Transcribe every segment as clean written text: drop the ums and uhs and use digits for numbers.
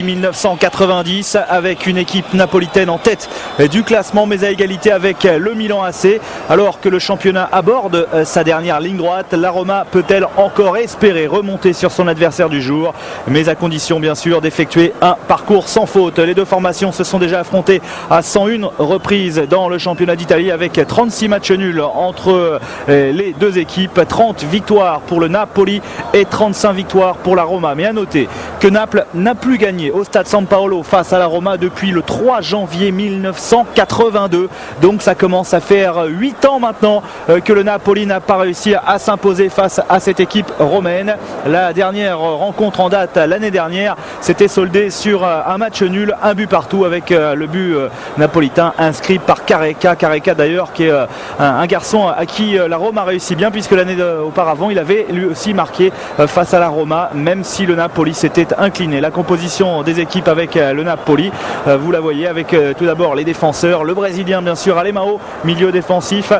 1990 avec une équipe napolitaine en tête du classement mais à égalité avec le Milan AC. Alors que le championnat aborde sa dernière ligne droite, la Roma peut-elle encore espérer remonter sur son adversaire du jour, mais à condition bien sûr d'effectuer un parcours sans faute. Les deux formations se sont déjà affrontées à 101 reprises dans le championnat d'Italie avec 36 matchs nuls entre les deux équipes, 30 victoires pour le Napoli et 35 victoires pour la Roma. Mais à noter que Naples n'a plus gagné au stade San Paolo face à la Roma depuis le 3 janvier 1982. Donc ça commence à faire 8 ans maintenant que le Napoli n'a pas réussi à s'imposer face à cette équipe romaine. La dernière rencontre en date l'année dernière s'était soldée sur un match nul, un but partout, avec le but napolitain inscrit par Careca. Careca d'ailleurs qui est un garçon à qui la Roma réussit bien, puisque l'année auparavant il avait lui aussi marqué face à la Roma, même si le Napoli s'était incliné. La composition des équipes avec le Napoli, vous la voyez avec tout d'abord les défenseurs, le Brésilien bien sûr Alemão, milieu défensif,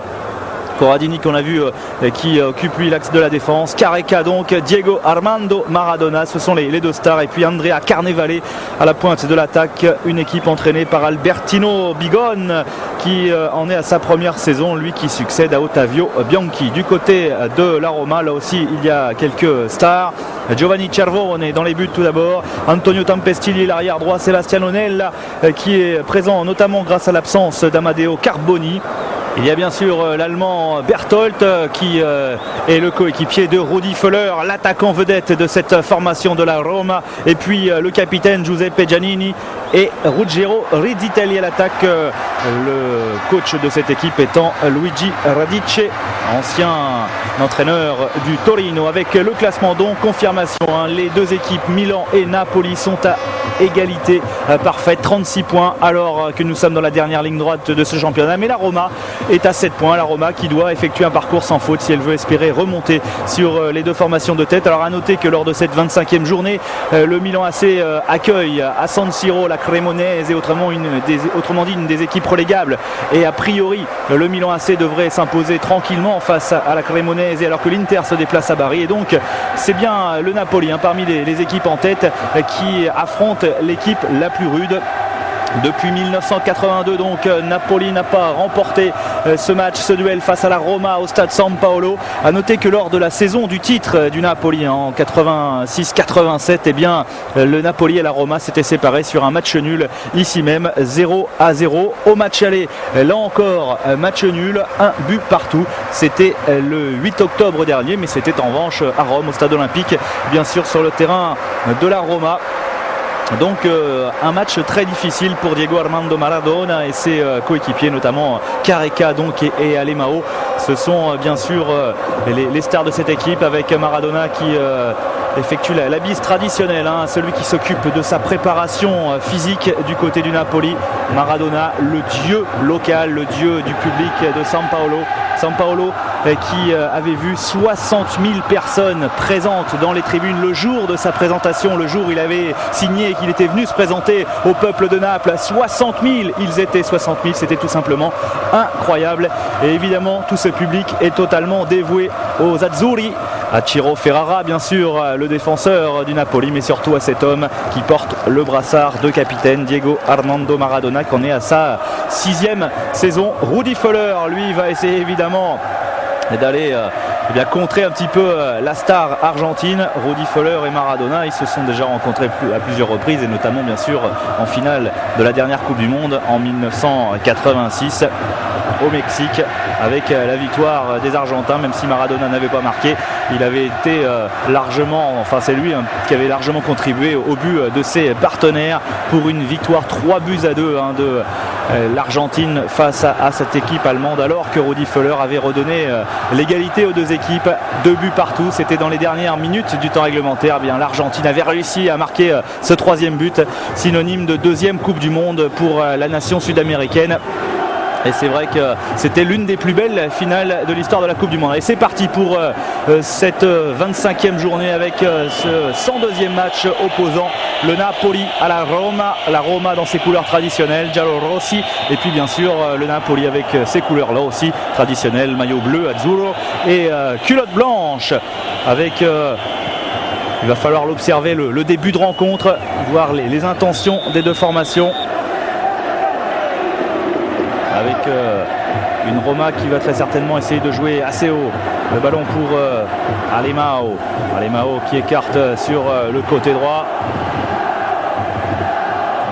Corradini qu'on a vu qui occupe lui l'axe de la défense, Careca donc, Diego Armando Maradona, ce sont les deux stars, et puis Andrea Carnevale à la pointe de l'attaque, une équipe entraînée par Albertino Bigone qui en est à sa première saison, lui qui succède à Ottavio Bianchi. Du côté de la Roma, là aussi il y a quelques stars, Giovanni Cervone dans les buts tout d'abord, Antonio Tempestilli l'arrière droit, Sebastiano Nella qui est présent notamment grâce à l'absence d'Amadeo Carboni. Il y a bien sûr l'Allemand Berthold qui est le coéquipier de Rudi Völler, l'attaquant vedette de cette formation de la Roma, et puis le capitaine Giuseppe Giannini et Ruggero Rizzitelli à l'attaque, le coach de cette équipe étant Luigi Radice, ancien entraîneur du Torino. Avec le classement donc, confirmation, les deux équipes Milan et Napoli sont à égalité parfaite, 36 points alors que nous sommes dans la dernière ligne droite de ce championnat, mais la Roma est à 7 points, la Roma qui doit effectuer un parcours sans faute si elle veut espérer remonter sur les deux formations de tête. Alors à noter que lors de cette 25e journée, le Milan AC accueille à San Siro la Cremonese, et autrement dit une des équipes relégables, et a priori le Milan AC devrait s'imposer tranquillement face à la Cremonese alors que l'Inter se déplace à Bari, et donc c'est bien le Napoli parmi les équipes en tête qui affronte l'équipe la plus rude. Depuis 1982 donc, Napoli n'a pas remporté ce match, ce duel face à la Roma au stade San Paolo. A noter que lors de la saison du titre du Napoli en 86-87, eh bien le Napoli et la Roma s'étaient séparés sur un match nul ici même, 0-0 au match aller. Là encore match nul, un but partout. C'était le 8 octobre dernier, mais c'était en revanche à Rome au stade olympique, bien sûr sur le terrain de la Roma. Donc un match très difficile pour Diego Armando Maradona et ses coéquipiers, notamment Careca donc et Alemão. Ce sont bien sûr les stars de cette équipe, avec Maradona qui effectue la bise traditionnelle, celui qui s'occupe de sa préparation physique du côté du Napoli. Maradona, le dieu local, le dieu du public de San Paolo. San Paolo qui avait vu 60 000 personnes présentes dans les tribunes le jour de sa présentation, le jour où il avait signé et qu'il était venu se présenter au peuple de Naples. 60 000, ils étaient 60 000, c'était tout simplement incroyable. Et évidemment, tout ce public est totalement dévoué aux Azzurri, à Ciro Ferrara bien sûr, le défenseur du Napoli, mais surtout à cet homme qui porte le brassard de capitaine, Diego Armando Maradona, qui en est à sa 6e saison. Rudi Völler, lui, va essayer évidemment d'aller contrer un petit peu la star argentine. Rudi Völler et Maradona, ils se sont déjà rencontrés à plusieurs reprises, et notamment bien sûr en finale de la dernière Coupe du Monde en 1986 au Mexique, avec la victoire des Argentins. Même si Maradona n'avait pas marqué, il avait été c'est lui qui avait largement contribué au but de ses partenaires pour une victoire 3-2 de l'Argentine face à cette équipe allemande, alors que Rudi Völler avait redonné l'égalité aux deux équipes, 2 buts partout. C'était dans les dernières minutes du temps réglementaire. Bien, l'Argentine avait réussi à marquer ce 3e but, synonyme de 2e Coupe du Monde pour la nation sud-américaine. Et c'est vrai que c'était l'une des plus belles finales de l'histoire de la Coupe du Monde. Et c'est parti pour cette 25e journée avec ce 102e match opposant le Napoli à la Roma. La Roma dans ses couleurs traditionnelles, giallo rossi, et puis bien sûr le Napoli avec ses couleurs là aussi traditionnelles, maillot bleu, azzurro et culotte blanche, avec Il va falloir l'observer le début de rencontre, voir les intentions des deux formations. Avec une Roma qui va très certainement essayer de jouer assez haut. Le ballon pour Alemão. Alemão qui écarte sur le côté droit.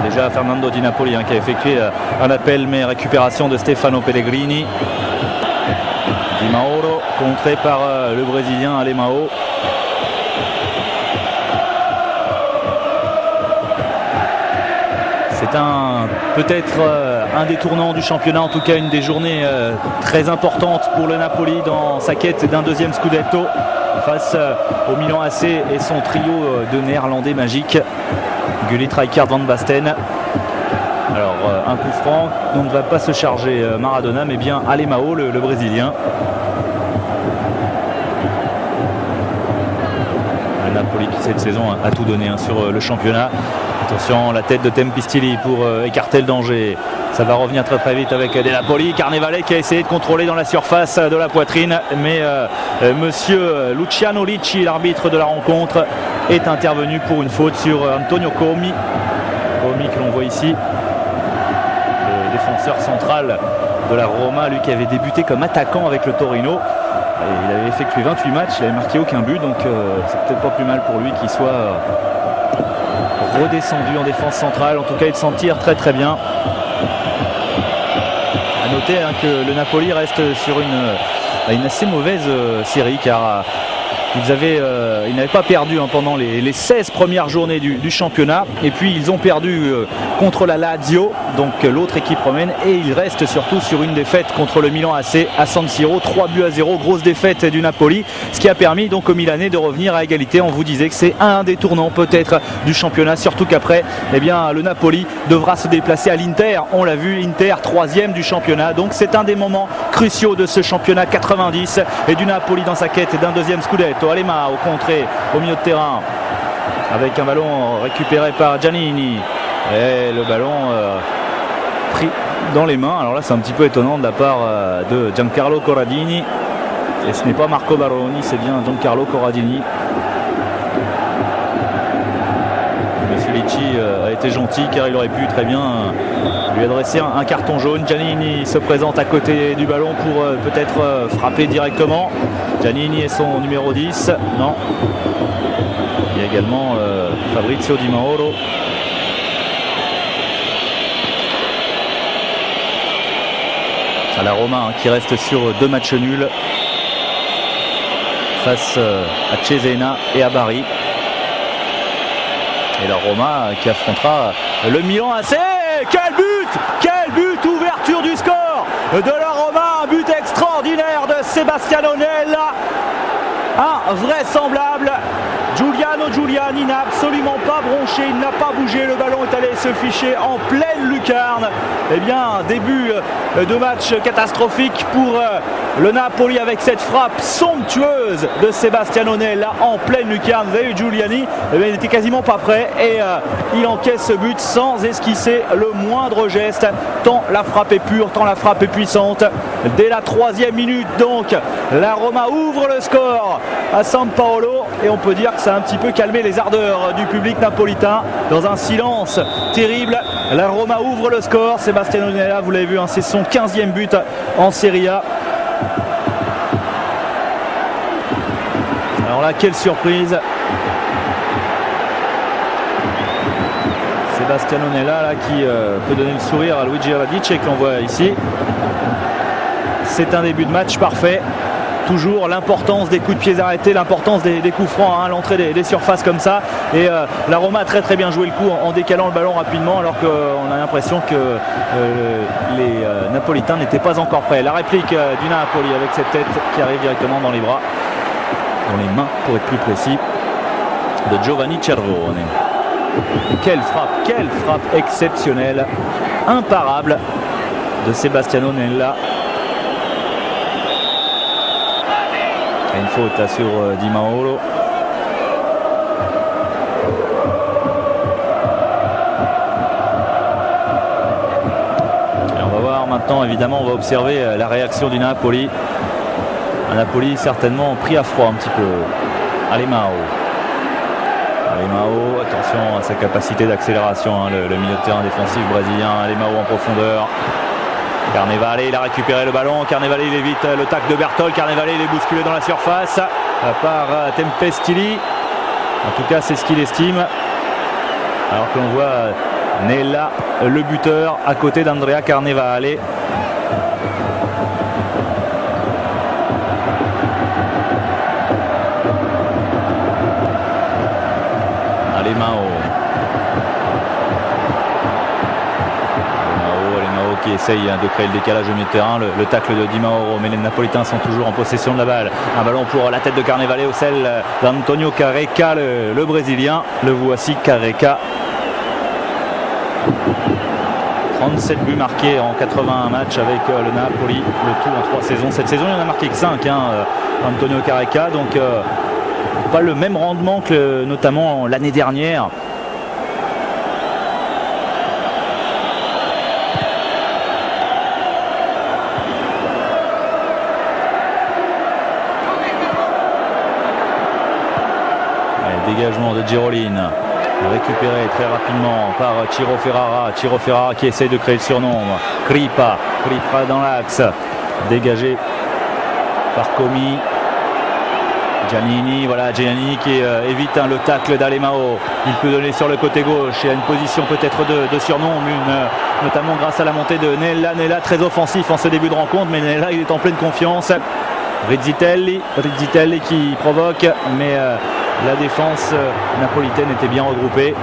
Déjà Fernando Di Napoli qui a effectué un appel, mais récupération de Stefano Pellegrini. Di Mauro contré par le Brésilien Alemão. C'est peut-être un des tournants du championnat, en tout cas une des journées très importantes pour le Napoli dans sa quête d'un deuxième Scudetto face au Milan AC et son trio de néerlandais magiques, Gullit, Rijkaard, Van Basten. Alors un coup franc dont ne va pas se charger Maradona, mais bien Alemão, le Brésilien. Le Napoli qui cette saison a tout donné sur le championnat. Attention, la tête de Tempistilli pour écarter le danger. Ça va revenir très très vite avec De Napoli. Carnevale qui a essayé de contrôler dans la surface de la poitrine, mais monsieur Luciano Ricci, l'arbitre de la rencontre, est intervenu pour une faute sur Antonio Comi. Comi que l'on voit ici, le défenseur central de la Roma, lui qui avait débuté comme attaquant avec le Torino. Et il avait effectué 28 matchs, il n'avait marqué aucun but, donc c'est peut-être pas plus mal pour lui qu'il soit redescendu en défense centrale. En tout cas, il s'en tire très très bien. À noter que le Napoli reste sur une assez mauvaise série, car ils n'avaient pas perdu pendant les 16 premières journées du championnat, et puis ils ont perdu contre la Lazio, donc l'autre équipe romaine, et ils restent surtout sur une défaite contre le Milan AC à San Siro, 3-0, grosse défaite du Napoli, ce qui a permis donc aux Milanais de revenir à égalité. On vous disait que c'est un des tournants peut-être du championnat, surtout qu'après le Napoli devra se déplacer à l'Inter. On l'a vu, Inter 3e du championnat, donc c'est un des moments cruciaux de ce championnat 90 et du Napoli dans sa quête d'un deuxième Scudetto. Alemão au contré au milieu de terrain avec un ballon récupéré par Giannini, et le ballon pris dans les mains. Alors là c'est un petit peu étonnant de la part de Giancarlo Corradini, et ce n'est pas Marco Baroni, c'est bien Giancarlo Corradini. Monsieur Ricci a été gentil, car il aurait pu très bien lui adresser un carton jaune. Giannini se présente à côté du ballon pour peut-être frapper directement. Giannini est son numéro 10. Non. Il y a également Fabrizio Di Mauro. À la Roma qui reste sur 2 matchs nuls face à Cesena et à Bari. Et la Roma qui affrontera le Milan AC. Quel but, ouverture du score de la Roma, un but extraordinaire de Sebastiano Nella, invraisemblable. Giuliani n'a absolument pas bronché, il n'a pas bougé, le ballon est allé se ficher en pleine lucarne. Eh bien, début de match catastrophique pour le Napoli, avec cette frappe somptueuse de Sebastiano Nella en pleine lucarne. Vous avez vu Giuliani, il n'était quasiment pas prêt, et il encaisse ce but sans esquisser le moindre geste, tant la frappe est pure, tant la frappe est puissante. Dès la 3e minute donc, la Roma ouvre le score à San Paolo, et on peut dire que ça a un petit peu calmé les ardeurs du public napolitain. Dans un silence terrible, la Roma ouvre le score. Sebastiano Nella, vous l'avez vu, c'est son 15e but en Serie A. Alors là, quelle surprise! Sebastiano Nella là, qui peut donner le sourire à Luigi Radic, et que l'on voit ici. C'est un début de match parfait. Toujours l'importance des coups de pied arrêtés, l'importance des coups francs, l'entrée des surfaces comme ça. Et la Roma a très très bien joué le coup en décalant le ballon rapidement, alors qu'on a l'impression que les Napolitains n'étaient pas encore prêts. La réplique du Napoli avec cette tête qui arrive directement dans les bras, dans les mains pour être plus précis, de Giovanni Cervone. Quelle frappe exceptionnelle, imparable de Sebastiano Nella. Une faute sur Di Mauro. Et on va voir maintenant, évidemment, on va observer la réaction du Napoli. Un Napoli certainement pris à froid un petit peu. Alemão. Alemão, attention à sa capacité d'accélération, hein, le milieu de terrain défensif brésilien. Alemão en profondeur. Carnevale, il a récupéré le ballon. Carnevale, il évite le tacle de Berthold. Carnevale, il est bousculé dans la surface par Tempestili. En tout cas, c'est ce qu'il estime. Alors que l'on voit Nella, le buteur, à côté d'Andrea Carnevale. Alemão qui essaye de créer le décalage au milieu de terrain, le tacle de Di Mauro, mais les Napolitains sont toujours en possession de la balle. Un ballon pour la tête de Carnevale au celle d'Antonio Careca, le Brésilien. Le voici, Careca. 37 buts marqués en 81 matchs avec le Napoli, le tout en 3 saisons. Cette saison, il en a marqué que 5, Antonio Careca, donc pas le même rendement que notamment l'année dernière. Dégagement de Girolin, récupéré très rapidement par Ciro Ferrara. Ciro Ferrara qui essaye de créer le surnombre. Kripa dans l'axe, dégagé par Comi. Giannini, voilà Giannini qui évite le tacle d'Alemão. Il peut donner sur le côté gauche et à une position peut-être de surnombre, notamment grâce à la montée de Nella. Nella très offensif en ce début de rencontre, mais Nella il est en pleine confiance. Rizzitelli qui provoque, mais la défense napolitaine était bien regroupée.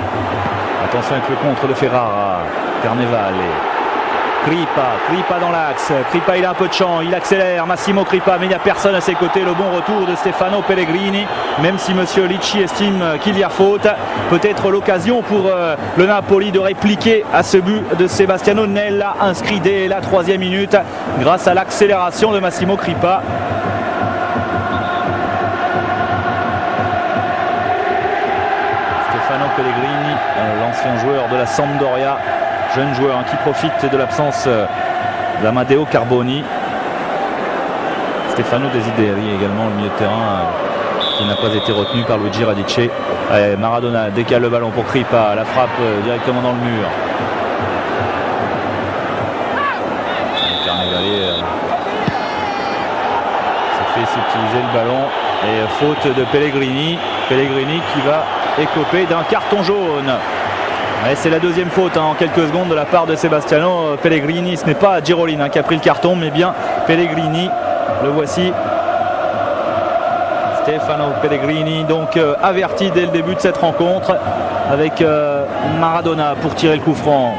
Attention avec le contre de Ferrara. Carnevale. Kripa dans l'axe. Kripa, il a un peu de champ, il accélère. Massimo Kripa, mais il n'y a personne à ses côtés. Le bon retour de Stefano Pellegrini, même si Monsieur Licci estime qu'il y a faute. Peut-être l'occasion pour le Napoli de répliquer à ce but de Sebastiano Nella, inscrit dès la 3e minute grâce à l'accélération de Massimo Kripa. Stefano Pellegrini, l'ancien joueur de la Sampdoria, jeune joueur qui profite de l'absence d'Amadeo Carboni. Stefano Desideri également, le milieu de terrain qui n'a pas été retenu par Luigi Radice. Maradona décale le ballon pour Kripa, la frappe directement dans le mur. Carnevale s'est fait subtiliser le ballon et faute de Pellegrini qui va écoper d'un carton jaune. C'est la 2e faute en quelques secondes de la part de Sebastiano Pellegrini. Ce n'est pas Girolin qui a pris le carton, mais bien Pellegrini. Le voici, Stefano Pellegrini, donc averti dès le début de cette rencontre, avec Maradona pour tirer le coup franc.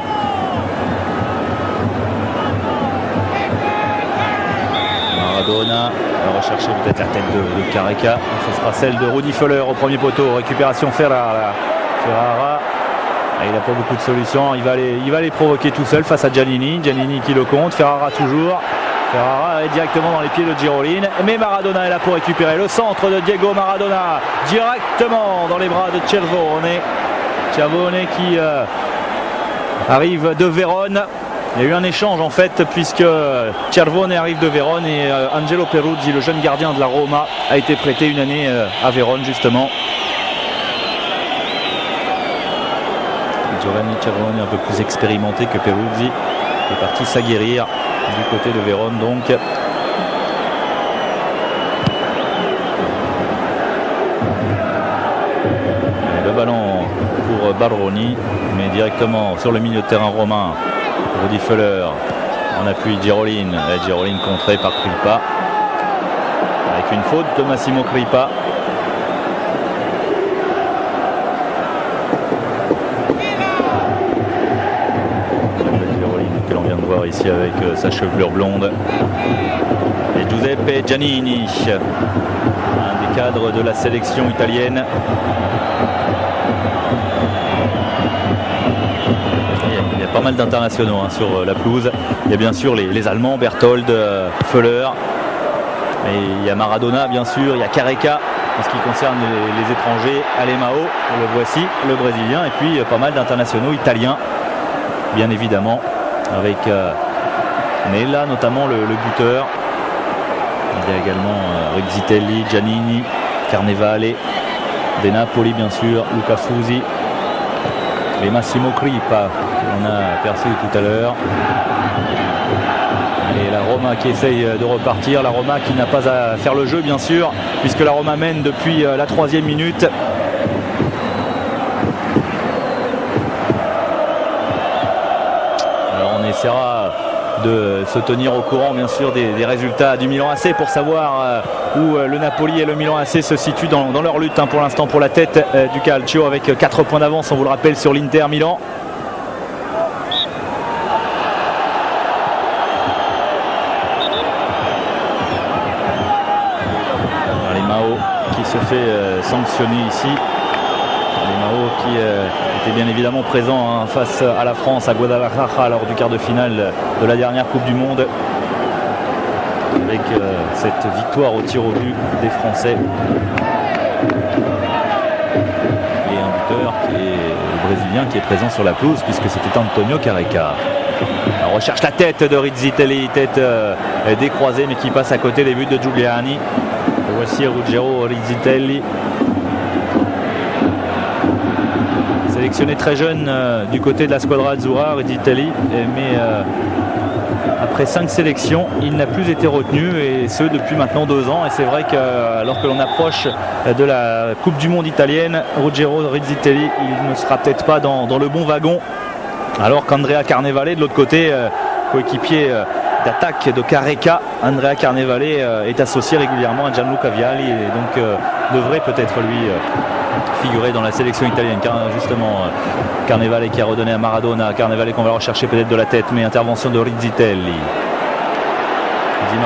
Maradona va rechercher peut-être la tête de Careca. Ce sera celle de Rudi Völler au premier poteau. Récupération Ferrara. Il n'a pas beaucoup de solutions. Il va les provoquer tout seul face à Giannini. Giannini qui le compte. Ferrara toujours. Ferrara est directement dans les pieds de Girolin. Mais Maradona est là pour récupérer. Le centre de Diego Maradona directement dans les bras de Cervone. Cervone qui arrive de Vérone. Il y a eu un échange en fait, puisque Cervone arrive de Vérone et Angelo Peruzzi, le jeune gardien de la Roma, a été prêté une année à Vérone justement. Giovanni Cervone un peu plus expérimenté que Peruzzi, est parti s'aguerrir du côté de Vérone donc. Et le ballon pour Baroni, mais directement sur le milieu de terrain romain. Rudi Völler en appui Girolin. Girolin contré par Kripa avec une faute de Massimo Kripa. Que l'on vient de voir ici avec sa chevelure blonde, et Giuseppe Giannini, un des cadres de la sélection italienne. Il y a pas mal d'internationaux sur la pelouse. Il y a bien sûr les Allemands, Berthold, Völler, et il y a Maradona bien sûr, il y a Careca en ce qui concerne les étrangers, Alemão, le voici, le Brésilien, et puis pas mal d'internationaux italiens bien évidemment, avec Nella notamment, le buteur. Il y a également Rizzitelli, Giannini, Carnevale, des Napoli bien sûr, Luca Fusi et Massimo Crippa qu'on a perçu tout à l'heure. Et la Roma qui essaye de repartir, la Roma qui n'a pas à faire le jeu bien sûr, puisque la Roma mène depuis la 3e minute. Alors on essaiera de se tenir au courant bien sûr des résultats du Milan AC pour savoir où le Napoli et le Milan AC se situent dans leur lutte pour l'instant pour la tête du calcio avec 4 points d'avance, on vous le rappelle, sur l'Inter Milan. Alemão qui se fait sanctionner ici. Alemão qui était bien évidemment présent face à la France à Guadalajara lors du quart de finale de la dernière Coupe du Monde, avec cette victoire au tir au but des Français. Et un buteur qui est le Brésilien qui est présent sur la pelouse puisque c'était Antonio Careca. On recherche la tête de Rizzitelli, tête décroisée mais qui passe à côté des buts de Giuliani. Voici Ruggero Rizzitelli, sélectionné très jeune du côté de la squadra Azzurra, Rizzitelli, mais après 5 sélections, il n'a plus été retenu, et ce depuis maintenant 2 ans. Et c'est vrai que alors que l'on approche de la Coupe du Monde italienne, Ruggero Rizzitelli, il ne sera peut-être pas dans le bon wagon, alors qu'Andrea Carnevale de l'autre côté, coéquipier d'attaque de Careca, Andrea Carnevale est associé régulièrement à Gianluca Vialli et donc devrait peut-être lui figurer dans la sélection italienne, car justement Carnevale qui a redonné à Maradona, Carnevale qu'on va rechercher peut-être de la tête, mais intervention de Rizzitelli. Di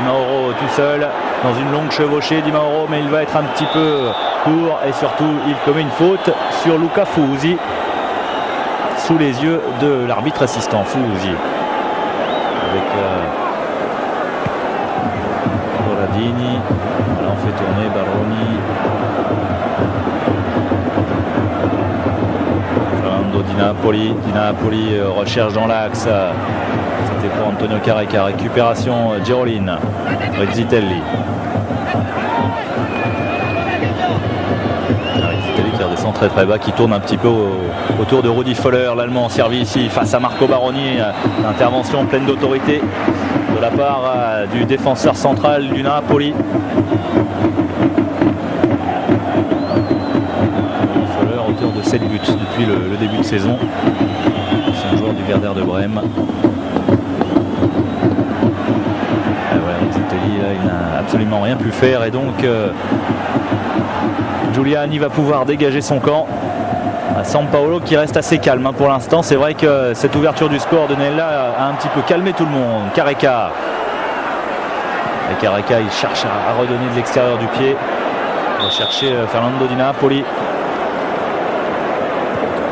Mauro tout seul dans une longue chevauchée, Di Mauro, mais il va être un petit peu court et surtout il commet une faute sur Luca Fusi sous les yeux de l'arbitre assistant. Fusi avec Corradini, là on fait tourner Baroni, Fernando Di Napoli recherche dans l'axe, c'était pour Antonio Careca, récupération Girolin, Rizzitelli. Qui redescend très très bas, qui tourne un petit peu autour de Rudi Völler, l'Allemand servi ici face à Marco Baroni. Intervention pleine d'autorité de la part du défenseur central du Napoli. Völler, auteur de 7 buts depuis le début de saison. C'est un joueur du Werder de Brême. Rizzitelli, là, il n'a absolument rien pu faire et donc Giuliani va pouvoir dégager son camp. Sampaolo qui reste assez calme pour l'instant. C'est vrai que cette ouverture du score de Nella a un petit peu calmé tout le monde. Careca. Et Careca, il cherche à redonner de l'extérieur du pied. Il va chercher Fernando Di Napoli.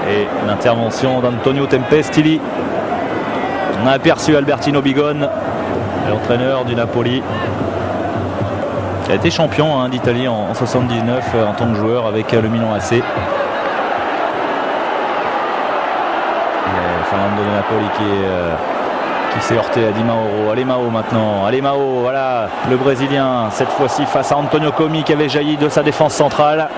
Et l'intervention d'Antonio Tempestilli. On a aperçu Albertino Bigone, l'entraîneur du Napoli, qui a été champion d'Italie en 79 en tant que joueur avec le Milan AC. Fernando Di Napoli qui s'est heurté à Di Mauro. Alemão maintenant. Alemão, voilà le Brésilien, cette fois-ci face à Antonio Comi qui avait jailli de sa défense centrale.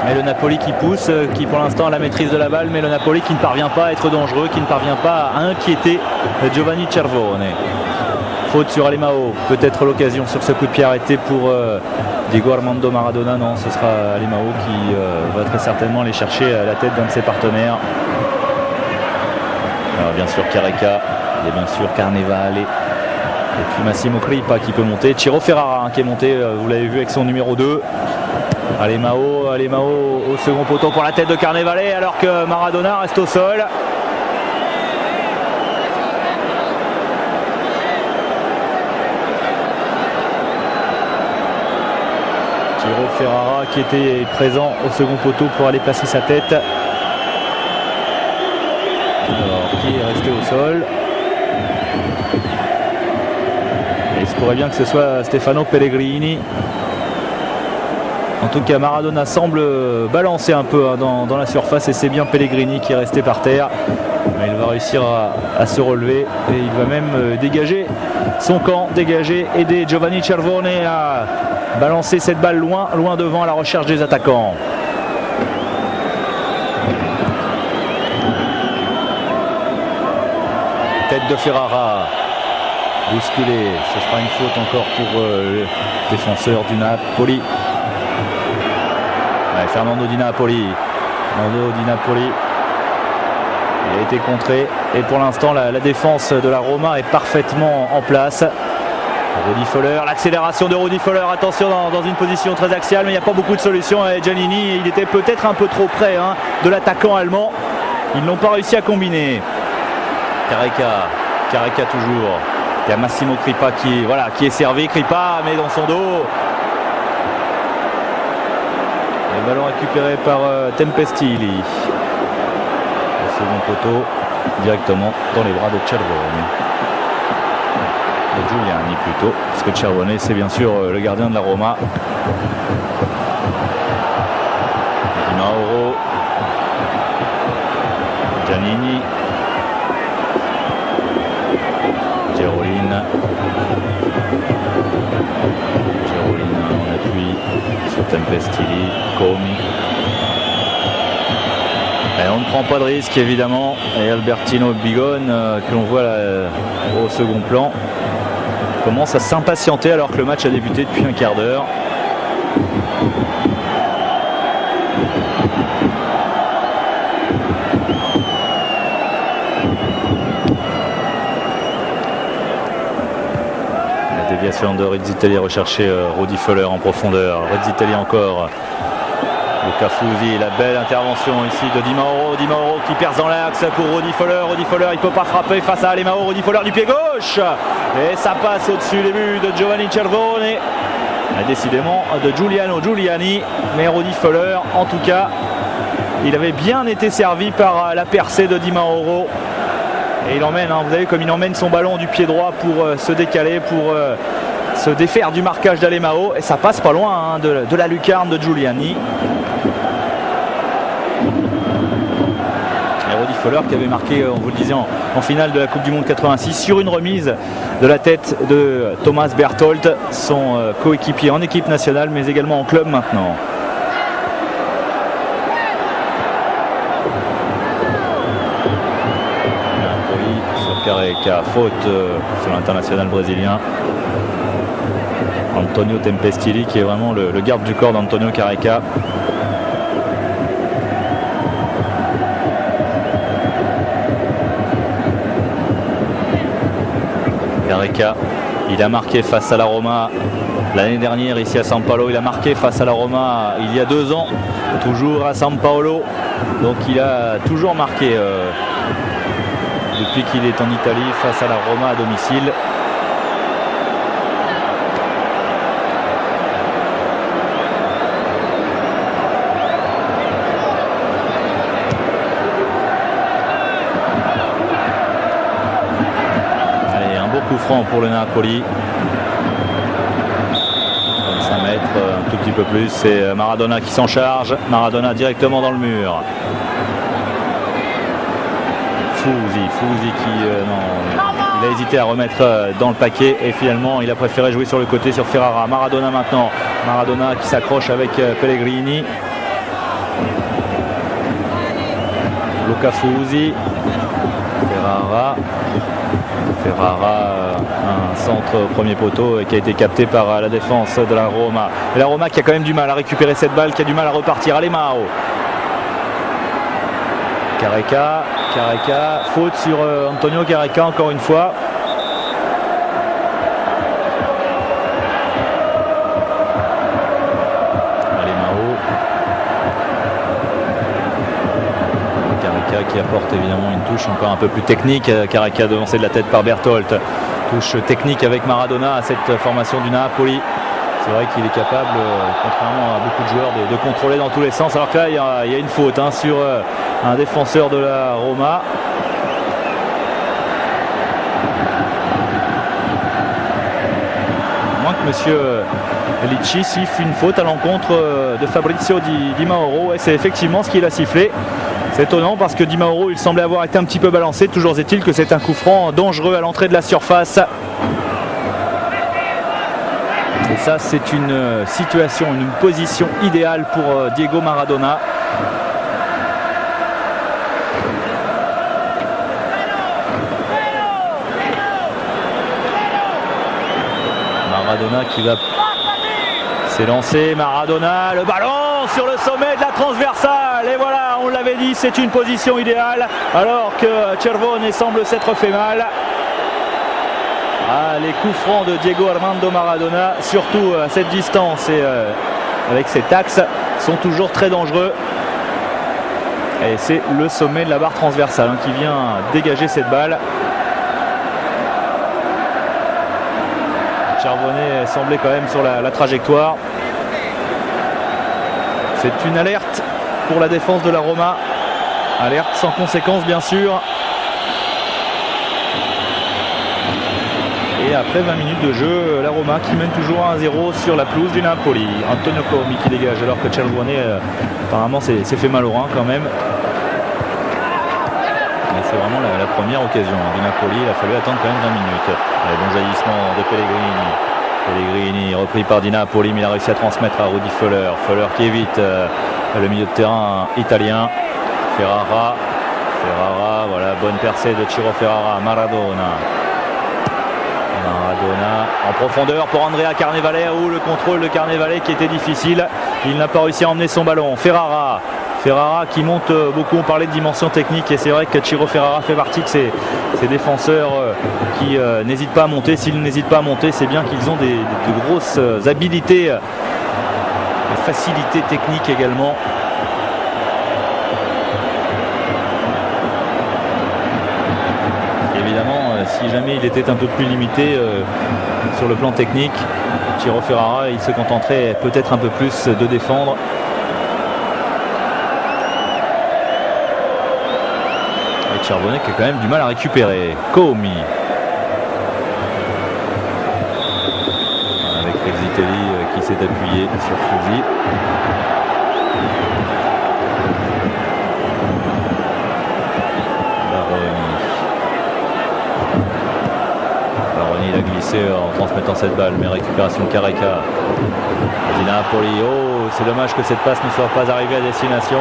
Mais le Napoli qui pousse, qui pour l'instant a la maîtrise de la balle, mais le Napoli qui ne parvient pas à être dangereux, qui ne parvient pas à inquiéter Giovanni Cervone. Faute sur Alemão, peut-être l'occasion sur ce coup de pied arrêté pour Diego Armando Maradona. Non, ce sera Alemão qui va très certainement aller chercher la tête d'un de ses partenaires. Alors, bien sûr Careca, il y a bien sûr Carnevale, et puis Massimo Crippa qui peut monter. Ciro Ferrara qui est monté, vous l'avez vu avec son numéro 2. Alemão au second poteau pour la tête de Carnevale alors que Maradona reste au sol. Ciro Ferrara qui était présent au second poteau pour aller placer sa tête. Alors, qui est resté au sol. Et il se pourrait bien que ce soit Stefano Pellegrini. En tout cas, Maradona semble balancer un peu dans la surface et c'est bien Pellegrini qui est resté par terre. Mais il va réussir à se relever et il va même dégager son camp, aider Giovanni Cervone à balancer cette balle loin devant à la recherche des attaquants. Tête de Ferrara, bousculé, ce sera une faute encore pour le défenseur du Napoli. Ouais, Fernando Di Napoli. Il a été contré et pour l'instant la défense de la Roma est parfaitement en place. Rudi Völler, l'accélération de Rudi Völler, attention dans une position très axiale, mais il n'y a pas beaucoup de solutions. Et Giannini, il était peut-être un peu trop près de l'attaquant allemand. Ils n'ont pas réussi à combiner. Careca toujours. Il y a Massimo Crippa qui est servi. Crippa met dans son dos. Le ballon récupéré par Tempestili. Le second poteau directement dans les bras de Cervone. De Giuliani plutôt, parce que Cervone c'est bien sûr le gardien de la Roma. Di Mauro. Giannini. Gerolin en appui sur Tempestili. Comi. Et on ne prend pas de risque évidemment. Et Albertino Bigone que l'on voit là, au second plan commence à s'impatienter alors que le match a débuté depuis un quart d'heure. La déviation de Rezzitelli recherché Rudi Völler en profondeur. Rezzitelli encore. Luca Fusi, la belle intervention ici de Di Mauro. Di Mauro qui perce dans l'axe pour Rudi Völler. Rudi Völler, il ne peut pas frapper face à Alemao. Rudi Völler du pied gauche. Et ça passe au-dessus des buts de Giovanni Cervone. Décidément de Giuliani. Mais Rudi Völler, en tout cas, il avait bien été servi par la percée de Di Mauro. Et il emmène, vous savez comme il emmène son ballon du pied droit pour se décaler, pour se défaire du marquage d'Alemao. Et ça passe pas loin de la lucarne de Giuliani. Rudi Völler qui avait marqué, on vous le disait, en finale de la Coupe du Monde 86 sur une remise de la tête de Thomas Berthold, son coéquipier en équipe nationale mais également en club maintenant. Sur Careca, faute sur l'international brésilien. Antonio Tempestili qui est vraiment le garde du corps d'Antonio Careca. Careca, il a marqué face à la Roma l'année dernière ici à San Paolo. Il a marqué face à la Roma il y a 2 ans, toujours à San Paolo. Donc il a toujours marqué depuis qu'il est en Italie face à la Roma à domicile. Coup franc pour le Napoli. 25 mètres, un tout petit peu plus. C'est Maradona qui s'en charge. Maradona directement dans le mur. Fusi qui il a hésité à remettre dans le paquet et finalement il a préféré jouer sur le côté sur Ferrara. Maradona maintenant. Maradona qui s'accroche avec Pellegrini. Luca Fusi. Ferrara, un centre au premier poteau qui a été capté par la défense de la Roma. Et la Roma qui a quand même du mal à récupérer cette balle, qui a du mal à repartir. Alemao. Careca, faute sur Antonio Careca encore une fois. Qui apporte évidemment une touche encore un peu plus technique. Careca devancé de la tête par Berthold. Touche technique avec Maradona à cette formation du Napoli. C'est vrai qu'il est capable, contrairement à beaucoup de joueurs, de contrôler dans tous les sens. Alors que là, il y a une faute sur un défenseur de la Roma. À moins que monsieur Licci siffle une faute à l'encontre de Fabrizio Di Mauro. Et c'est effectivement ce qu'il a sifflé. C'est étonnant parce que Di Mauro, il semblait avoir été un petit peu balancé. Toujours est-il que c'est un coup franc dangereux à l'entrée de la surface. Et ça, c'est une situation, une position idéale pour Diego Maradona. Maradona qui va s'élancer. Maradona, le ballon sur le sommet de la transversale. Et voilà, on l'avait dit, c'est une position idéale. Alors que Cervone semble s'être fait mal. Ah, les coups francs de Diego Armando Maradona, surtout à cette distance et avec cet axe, sont toujours très dangereux. Et c'est le sommet de la barre transversale qui vient dégager cette balle. Cervone semblait quand même sur la trajectoire. C'est une alerte pour la défense de la Roma. Alerte sans conséquence bien sûr. Et après 20 minutes de jeu, la Roma qui mène toujours 1-0 sur la pelouse du Napoli. Antonio Comi qui dégage alors que Cervone apparemment s'est fait mal au rein quand même. Mais c'est vraiment la première occasion du Napoli. Il a fallu attendre quand même 20 minutes. Allez, bon jaillissement de Pellegrini. Pellegrini repris par Di Napoli, mais il a réussi à transmettre à Rudi Völler. Völler qui évite le milieu de terrain italien. Ferrara, voilà, bonne percée de Ciro Ferrara. Maradona en profondeur pour Andrea Carnevale. Le contrôle de Carnevale qui était difficile. Il n'a pas réussi à emmener son ballon. Ferrara qui monte beaucoup. On parlait de dimension technique et c'est vrai que Ciro Ferrara fait partie de ces défenseurs qui n'hésitent pas à monter. S'ils n'hésitent pas à monter, c'est bien qu'ils ont de grosses habilités, de facilités techniques également. Si jamais il était un peu plus limité sur le plan technique, Ciro Ferrara, il se contenterait peut-être un peu plus de défendre. Et Cervone qui a quand même du mal à récupérer. Comi. Avec Rexitelli qui s'est appuyé sur Fusi. Il a glissé en transmettant cette balle, mais récupération de Careca. Di Napoli, c'est dommage que cette passe ne soit pas arrivée à destination.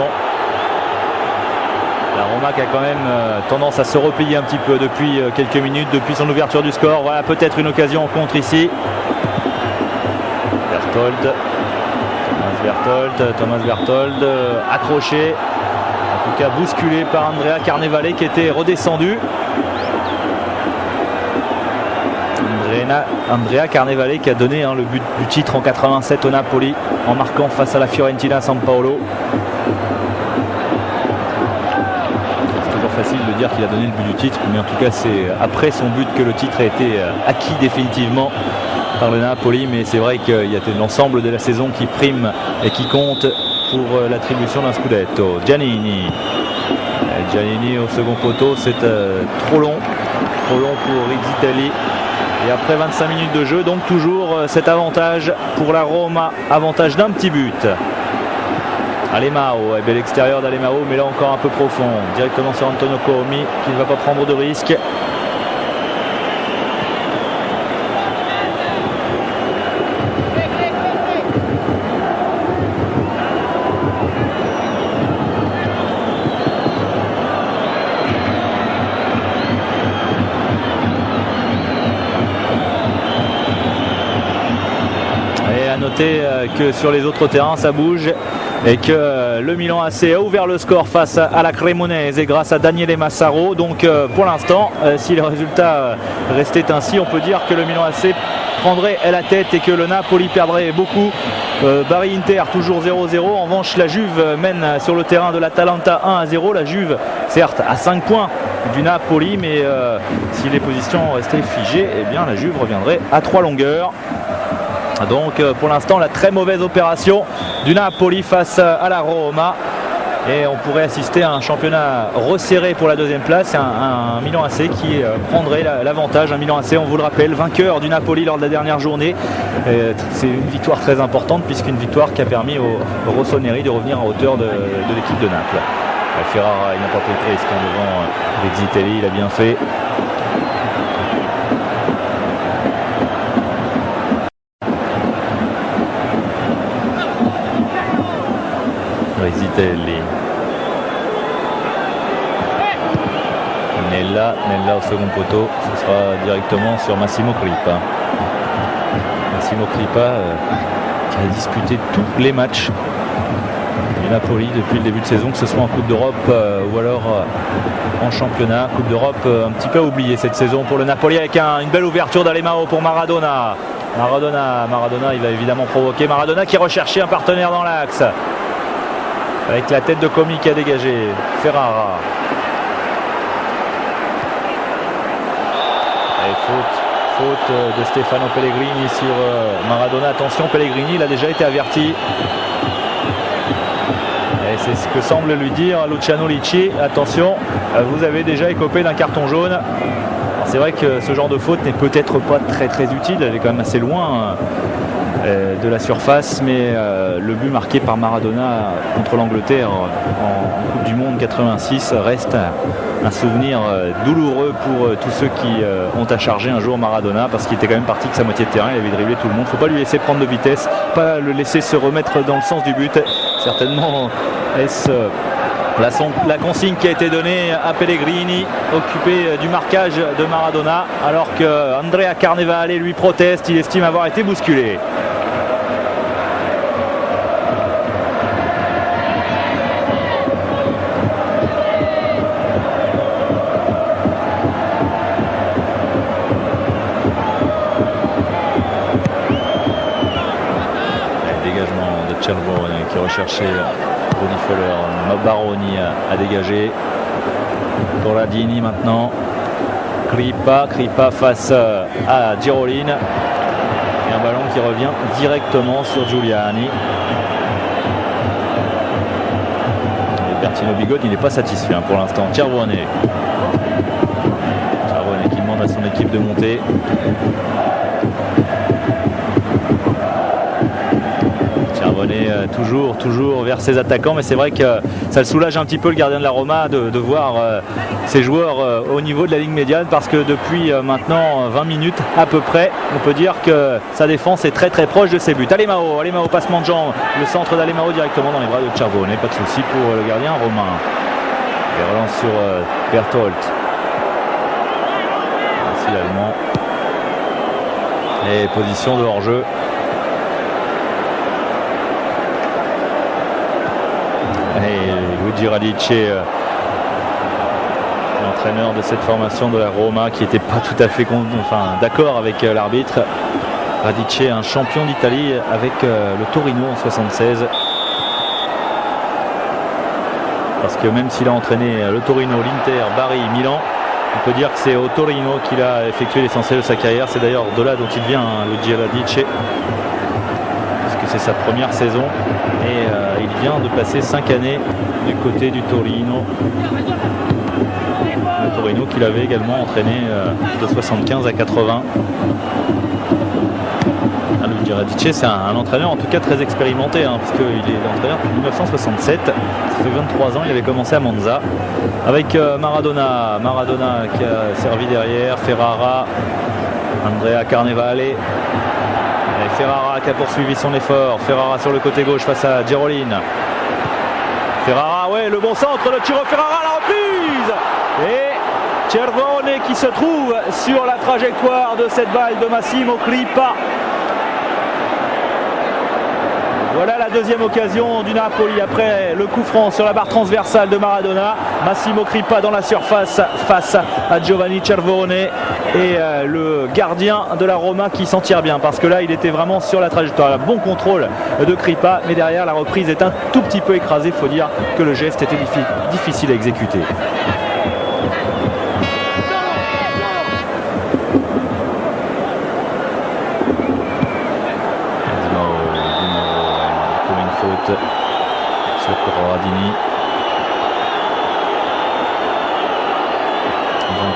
La Roma qui a quand même tendance à se replier un petit peu depuis quelques minutes, depuis son ouverture du score. Voilà peut-être une occasion en contre ici. Thomas Berthold accroché, en tout cas bousculé par Andrea Carnevale qui était redescendu. Andrea Carnevale qui a donné le but du titre en 87 au Napoli en marquant face à la Fiorentina à San Paolo. C'est toujours facile de dire qu'il a donné le but du titre, mais en tout cas c'est après son but que le titre a été acquis définitivement par le Napoli. Mais c'est vrai qu'il y a l'ensemble de la saison qui prime et qui compte pour l'attribution d'un scudetto. Giannini au second poteau, c'est trop long pour Rexitelli. Et après 25 minutes de jeu, donc toujours cet avantage pour la Roma, avantage d'un petit but. Alemao, bel extérieur d'Alemao, mais là encore un peu profond, directement sur Antonio Comi qui ne va pas prendre de risque. Que sur les autres terrains ça bouge et que le Milan AC a ouvert le score face à la Cremonese grâce à Daniele Massaro. Donc pour l'instant, si le résultat restait ainsi, on peut dire que le Milan AC prendrait la tête et que le Napoli perdrait beaucoup. Bari Inter toujours 0-0. En revanche, la Juve mène sur le terrain de l'Atalanta 1-0. La Juve certes à 5 points du Napoli, mais si les positions restaient figées, eh bien la Juve reviendrait à 3 longueurs. Donc pour l'instant la très mauvaise opération du Napoli face à la Roma, et on pourrait assister à un championnat resserré pour la deuxième place, un Milan AC qui prendrait l'avantage. Un Milan AC, on vous le rappelle, vainqueur du Napoli lors de la dernière journée. C'est une victoire très importante puisqu'une victoire qui a permis au Rossoneri de revenir à hauteur de l'équipe de Naples. Ferrara, il n'a pas pris de risque devant Rizzitelli, il a bien fait. Rizzitelli. Nella au second poteau, ce sera directement sur Massimo Crippa. Massimo Crippa qui a disputé tous les matchs du Napoli depuis le début de saison, que ce soit en Coupe d'Europe ou alors en championnat. Coupe d'Europe un petit peu oubliée cette saison pour le Napoli, avec une belle ouverture d'Alemao pour Maradona. Maradona, il va évidemment provoquer. Maradona qui recherchait un partenaire dans l'axe. Avec la tête de Comi qui a dégagé. Ferrara. Et faute de Stefano Pellegrini sur Maradona. Attention, Pellegrini, il a déjà été averti. Et c'est ce que semble lui dire Luciano Licci. Attention, vous avez déjà écopé d'un carton jaune. C'est vrai que ce genre de faute n'est peut-être pas très utile. Elle est quand même assez loin de la surface, mais le but marqué par Maradona contre l'Angleterre en Coupe du Monde 86 reste un souvenir douloureux pour tous ceux qui ont à charger un jour Maradona, parce qu'il était quand même parti de sa moitié de terrain, il avait dribblé tout le monde. Faut pas lui laisser prendre de vitesse, pas le laisser se remettre dans le sens du but. Certainement est-ce la consigne qui a été donnée à Pellegrini, occupé du marquage de Maradona, alors que Andrea Carnevale lui proteste, il estime avoir été bousculé. Cervone qui recherchait Ronny Feller. Baroni a dégagé. Corradini maintenant. Crippa face à Giroline. Et un ballon qui revient directement sur Giuliani. Et Bertino Bigode, il n'est pas satisfait pour l'instant. Cervone qui demande à son équipe de monter. Toujours vers ses attaquants, mais c'est vrai que ça le soulage un petit peu, le gardien de la Roma, de voir ses joueurs au niveau de la ligne médiane, parce que depuis maintenant 20 minutes à peu près, on peut dire que sa défense est très proche de ses buts. Alemao, passement de jambe, le centre d'Alemao directement dans les bras de Cervone, pas de souci pour le gardien romain. Il relance sur Berthold. Ainsi l'Allemand. Et position de hors-jeu. Et Luigi Radice, l'entraîneur de cette formation de la Roma, qui n'était pas tout à fait d'accord avec l'arbitre. Radice, un champion d'Italie avec le Torino en 76. Parce que même s'il a entraîné le Torino, l'Inter, Bari, Milan, on peut dire que c'est au Torino qu'il a effectué l'essentiel de sa carrière. C'est d'ailleurs de là dont il vient, Luigi Radice. C'est sa première saison et il vient de passer 5 années du côté du Torino. Le Torino qu'il avait également entraîné de 75 à 80. Luigi Radice, c'est un entraîneur en tout cas très expérimenté, parce qu'il est entraîneur depuis 1967. Ça fait 23 ans, il avait commencé à Monza avec Maradona qui a servi derrière, Ferrara, Andrea Carnevale. Et Ferrara qui a poursuivi son effort. Ferrara sur le côté gauche face à Giroline. Ferrara, le bon centre de Ciro Ferrara, la reprise. Et Cervone qui se trouve sur la trajectoire de cette balle de Massimo Crippa. Voilà la deuxième occasion du Napoli après le coup franc sur la barre transversale de Maradona. Massimo Crippa dans la surface face à Giovanni Cervone et le gardien de la Roma qui s'en tire bien, parce que là il était vraiment sur la trajectoire. Bon contrôle de Crippa, mais derrière la reprise est un tout petit peu écrasée. Il faut dire que le geste était difficile à exécuter. Sur Corradini.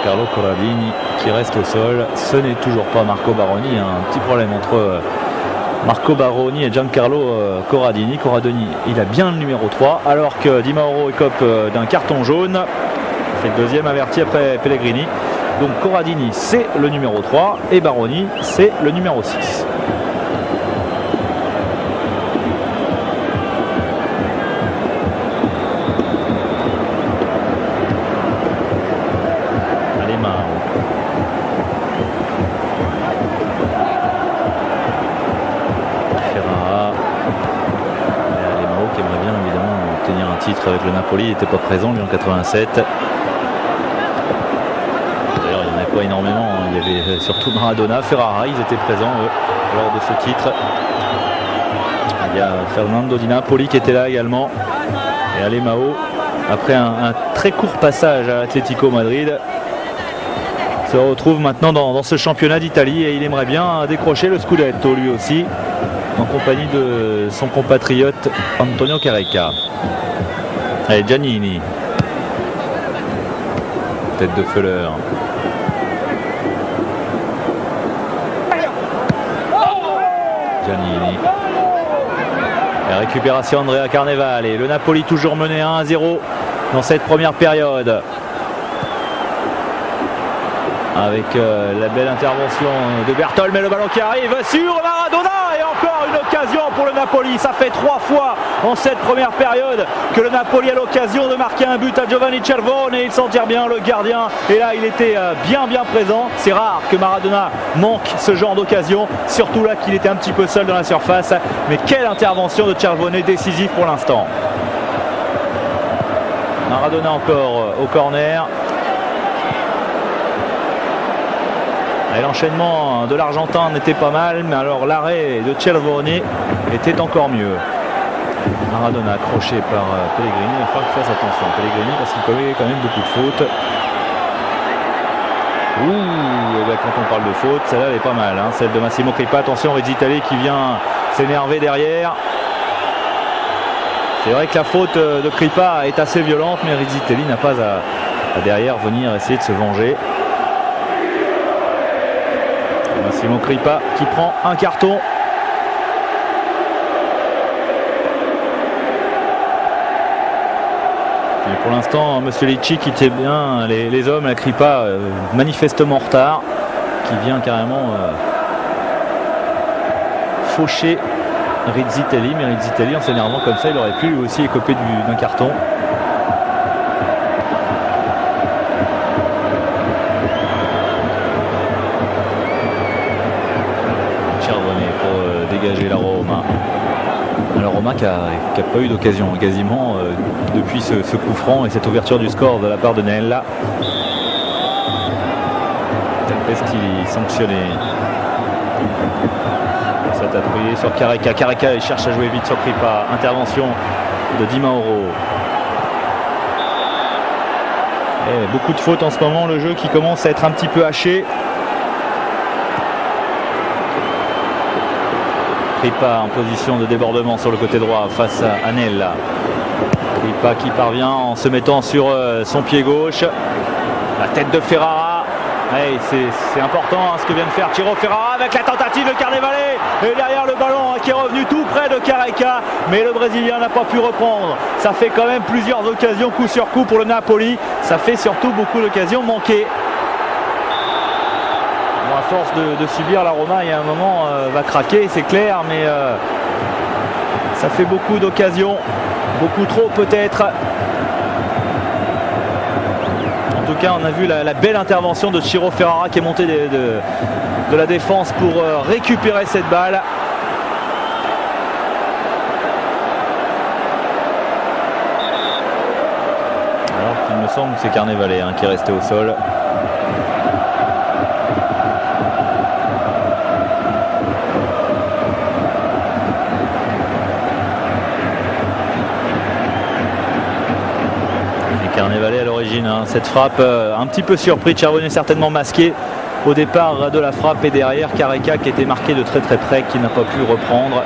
Giancarlo Corradini qui reste au sol. Ce n'est toujours pas Marco Baroni. Un petit problème entre Marco Baroni et Giancarlo Corradini. Corradini, il a bien le numéro 3, alors que Di Mauro écope d'un carton jaune. C'est le deuxième averti après Pellegrini. Donc Corradini, c'est le numéro 3 et Baroni, c'est le numéro 6. Avec le Napoli, il n'était pas présent lui en 87. D'ailleurs il n'y en avait pas énormément, hein. Il y avait surtout Maradona, Ferrara, ils étaient présents lors de ce titre. Il y a Fernando Di Napoli qui était là également, et Alemão, après un très court passage à Atlético Madrid, se retrouve maintenant dans ce championnat d'Italie et il aimerait bien décrocher le Scudetto lui aussi, en compagnie de son compatriote Antonio Careca. Allez, Giannini, tête de Feller. Giannini. La récupération Andrea Carnevale. Et le Napoli toujours mené 1-0 dans cette première période. Avec la belle intervention de Bertol, mais le ballon qui arrive sur Maradona et encore une occasion pour le Napoli. Ça fait 3 fois en cette première période que le Napoli a l'occasion de marquer un but à Giovanni Cervone et il s'en tire bien, le gardien. Et là il était bien présent. C'est rare que Maradona manque ce genre d'occasion, surtout là qu'il était un petit peu seul dans la surface. Mais quelle intervention de Cervone, décisive pour l'instant. Maradona encore au corner. Et l'enchaînement de l'Argentin n'était pas mal, mais alors l'arrêt de Cervone était encore mieux. Maradona accroché par Pellegrini, il va falloir qu'il fasse attention Pellegrini parce qu'il commet quand même beaucoup de fautes. Ouh, ben quand on parle de faute, celle-là elle est pas mal, hein, celle de Massimo Crippa. Attention, Rizzitelli qui vient s'énerver derrière. C'est vrai que la faute de Crippa est assez violente, mais Rizzitelli n'a pas à derrière venir essayer de se venger. Massimo Crippa qui prend un carton. Et pour l'instant, Monsieur Licci qui était bien les hommes, la Crippa manifestement en retard, qui vient carrément faucher Rizzitelli, mais Rizzitelli en s'énervant comme ça, il aurait pu lui aussi écoper d'un carton. Dégager la Roma. La Roma qui n'a pas eu d'occasion quasiment depuis ce coup franc et cette ouverture du score de la part de Nella. Tempestini sanctionné. Ça t'a appuyé sur Careca. Careca il cherche à jouer vite sur Crippa. Intervention de Di Mauro. Et beaucoup de fautes en ce moment, le jeu qui commence à être un petit peu haché. Crippa en position de débordement sur le côté droit face à Nella. Crippa qui parvient en se mettant sur son pied gauche. La tête de Ferrara. Hey, c'est important hein, ce que vient de faire Ciro Ferrara avec la tentative de Carnevale. Et derrière le ballon hein, qui est revenu tout près de Careca. Mais le Brésilien n'a pas pu reprendre. Ça fait quand même plusieurs occasions coup sur coup pour le Napoli. Ça fait surtout beaucoup d'occasions manquées. À force de subir, la Roma, il y a un moment va craquer, c'est clair, mais ça fait beaucoup d'occasions, beaucoup trop peut-être. En tout cas, on a vu la belle intervention de Ciro Ferrara qui est monté de la défense pour récupérer cette balle. Alors qu'il me semble que c'est Carnevale hein, qui est resté au sol. Carnevale à l'origine, hein. Cette frappe un petit peu surpris, Cervone certainement masqué au départ de la frappe et derrière Careca qui était marqué de très près, qui n'a pas pu reprendre.